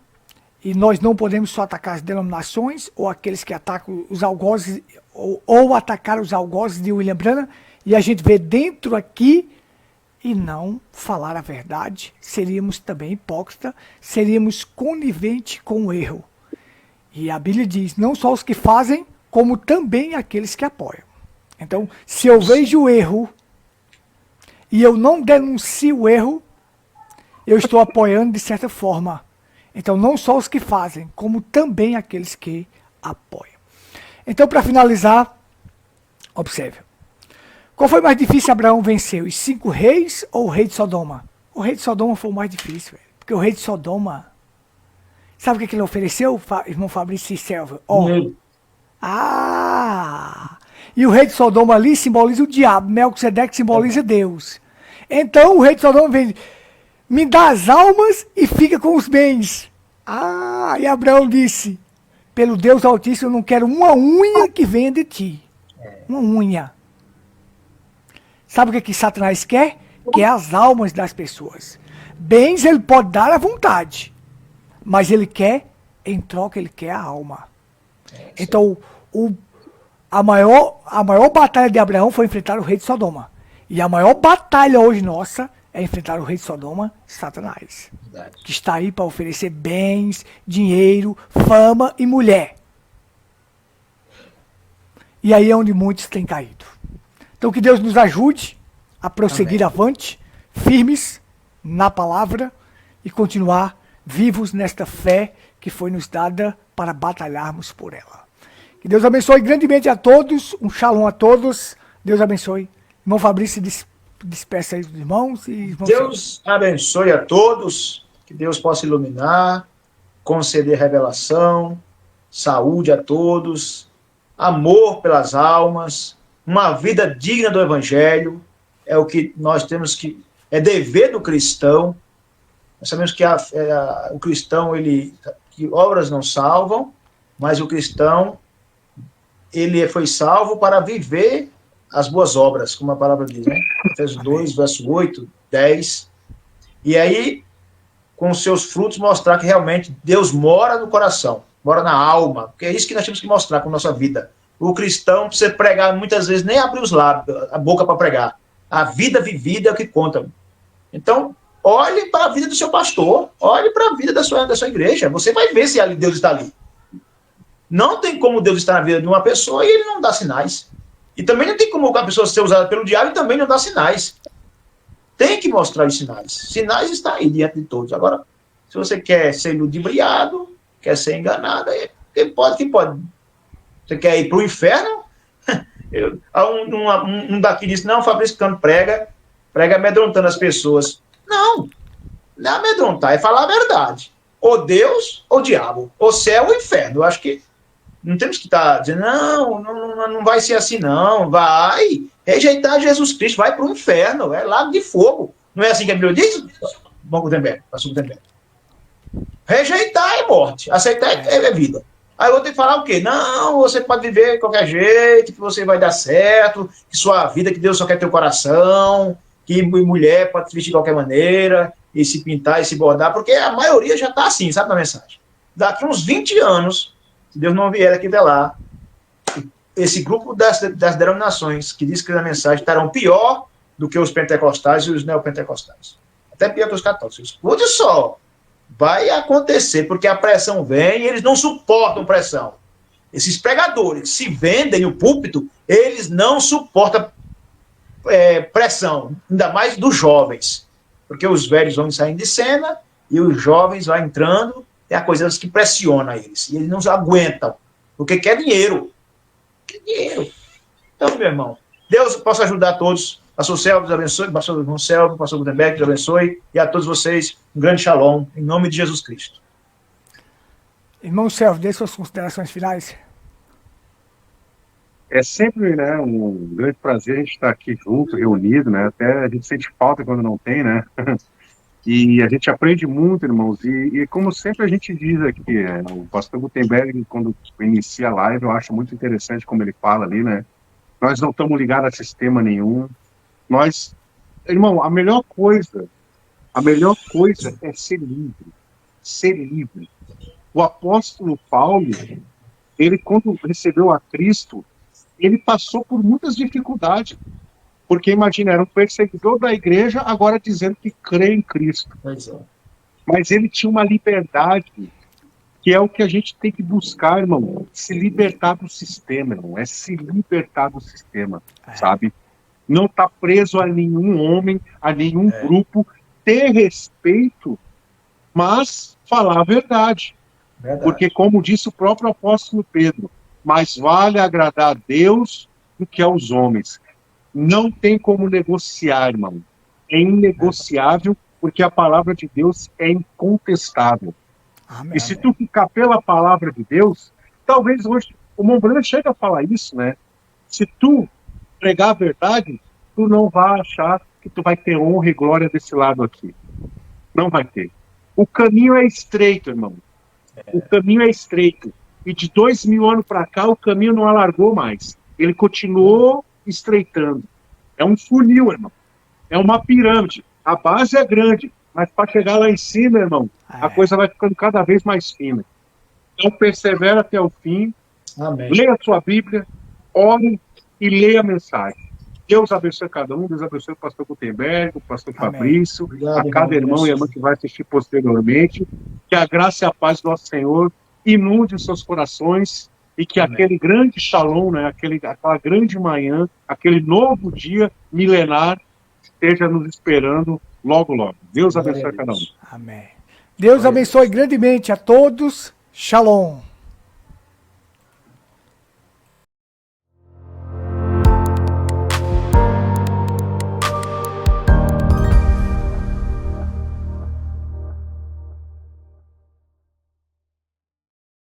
e nós não podemos só atacar as denominações ou aqueles que atacam os algozes ou atacar os algozes de William Branham e a gente vê dentro aqui e não falar a verdade, seríamos também hipócritas, seríamos coniventes com o erro. E a Bíblia diz, não só os que fazem, como também aqueles que apoiam. Então, se eu vejo o erro e eu não denuncio o erro, eu estou apoiando de certa forma. Então, não só os que fazem, como também aqueles que apoiam. Então, para finalizar, observe. Qual foi mais difícil Abraão vencer? Os 5 reis ou o rei de Sodoma? O rei de Sodoma foi o mais difícil, velho. Porque o rei de Sodoma, sabe o que ele ofereceu, irmão Fabrício e Selva? E o rei de Sodoma ali simboliza o diabo, Melquisedeque simboliza Deus. Então o rei de Sodoma vem, me dá as almas e fica com os bens. E Abraão disse, pelo Deus Altíssimo eu não quero uma unha que venha de ti. Uma unha. Sabe o que Satanás quer? Quer as almas das pessoas. Bens ele pode dar à vontade, mas ele quer, em troca, ele quer a alma. Então, a maior batalha de Abraão foi enfrentar o rei de Sodoma. E a maior batalha hoje nossa é enfrentar o rei de Sodoma, Satanás. Verdade. Que está aí para oferecer bens, dinheiro, fama e mulher. E aí é onde muitos têm caído. Então que Deus nos ajude a prosseguir avante, firmes na palavra e continuar vivos nesta fé que foi nos dada para batalharmos por ela. Que Deus abençoe grandemente a todos, um shalom a todos, Deus abençoe. Irmão Fabrício, despeça aí dos irmãos. Deus abençoe a todos, que Deus possa iluminar, conceder revelação, saúde a todos, amor pelas almas, uma vida digna do Evangelho, é o que nós temos que, é dever do cristão. Nós sabemos que o cristão, que obras não salvam, mas o cristão, ele foi salvo para viver as boas obras, como a palavra diz, né? Efésios 2, verso 8, 10. E aí, com os seus frutos, mostrar que realmente Deus mora no coração, mora na alma, porque é isso que nós temos que mostrar com a nossa vida. O cristão precisa pregar, muitas vezes, nem abrir os lábios, a boca para pregar. A vida vivida é o que conta. Então, olhe para a vida do seu pastor, olhe para a vida da sua igreja. Você vai ver se Deus está ali. Não tem como Deus estar na vida de uma pessoa e ele não dá sinais. E também não tem como a pessoa ser usada pelo diabo e também não dá sinais. Tem que mostrar os sinais. Sinais estão aí diante de todos. Agora, se você quer ser ludibriado, quer ser enganado, quem pode. Você quer ir para o inferno? Um daqui disse, não, Fabrício Campos prega amedrontando as pessoas. Não é amedrontar, é falar a verdade. Ou Deus, ou diabo. Ou céu, ou inferno. Eu acho que não temos que estar dizendo, não vai ser assim, não. Vai rejeitar Jesus Cristo, vai para o inferno, é lago de fogo. Não é assim que a Bíblia diz? Bom, Gutenberg, pastor Gutenberg. Rejeitar é morte, aceitar é vida. Aí eu vou ter que falar o quê? Não, você pode viver de qualquer jeito, que você vai dar certo, que sua vida, que Deus só quer teu coração, que mulher pode se vestir de qualquer maneira, e se pintar e se bordar, porque a maioria já está assim, sabe, na mensagem. Daqui uns 20 anos, se Deus não vier aqui velar, esse grupo das denominações que diz que na mensagem estarão pior do que os pentecostais e os neopentecostais. Até pior que os católicos. Escute só. Vai acontecer, porque a pressão vem e eles não suportam pressão. Esses pregadores que se vendem no púlpito, eles não suportam. pressão, ainda mais dos jovens, porque os velhos vão saindo de cena e os jovens vão entrando, é a coisa que pressiona eles, e eles não aguentam, porque quer dinheiro. Quer dinheiro. Então, meu irmão, Deus possa ajudar todos. Pastor Selvo, Deus abençoe. Pastor João Selvo, Pastor Gutenberg, Deus abençoe. E a todos vocês, um grande shalom, em nome de Jesus Cristo. Irmão Selvo, dê suas considerações finais. É sempre, né, um grande prazer a gente estar aqui junto, reunido, né? Até a gente sente falta quando não tem, né? E a gente aprende muito, irmãos. E como sempre a gente diz aqui, o pastor Gutenberg, quando inicia a live, eu acho muito interessante como ele fala ali, né? Nós não estamos ligados a sistema nenhum. Nós, irmão, a melhor coisa é ser livre. Ser livre. O apóstolo Paulo, ele quando recebeu a Cristo, ele passou por muitas dificuldades. Porque, imagina, era um perseguidor da igreja, agora dizendo que crê em Cristo. Mas ele tinha uma liberdade, que é o que a gente tem que buscar, irmão. Se libertar do sistema, irmão. É se libertar do sistema, sabe? Não estar preso a nenhum homem, a nenhum grupo. Ter respeito, mas falar a verdade. Porque, como disse o próprio apóstolo Pedro, mais vale agradar a Deus do que aos homens. Não tem como negociar, irmão. É inegociável, porque a palavra de Deus é incontestável. Amém, e se tu ficar pela palavra de Deus, talvez hoje, o Montblanc chega a falar isso, né? Se tu pregar a verdade, tu não vai achar que tu vai ter honra e glória desse lado aqui. Não vai ter. O caminho é estreito, irmão. O caminho é estreito. E de 2000 anos para cá, o caminho não alargou mais. Ele continuou estreitando. É um funil, irmão. É uma pirâmide. A base é grande, mas para chegar lá em cima, irmão, a coisa vai ficando cada vez mais fina. Então persevera até o fim. Amém. Leia a sua Bíblia, ore e leia a mensagem. Deus abençoe cada um, Deus abençoe o pastor Gutenberg, o pastor Fabrício, Obrigado, a cada irmão e irmã que vai assistir posteriormente. Que a graça e a paz do nosso Senhor inunde os seus corações e que aquele grande shalom, né, aquela grande manhã, aquele novo dia milenar esteja nos esperando logo, logo. Deus abençoe a cada um. Amém. Deus abençoe grandemente a todos. Shalom.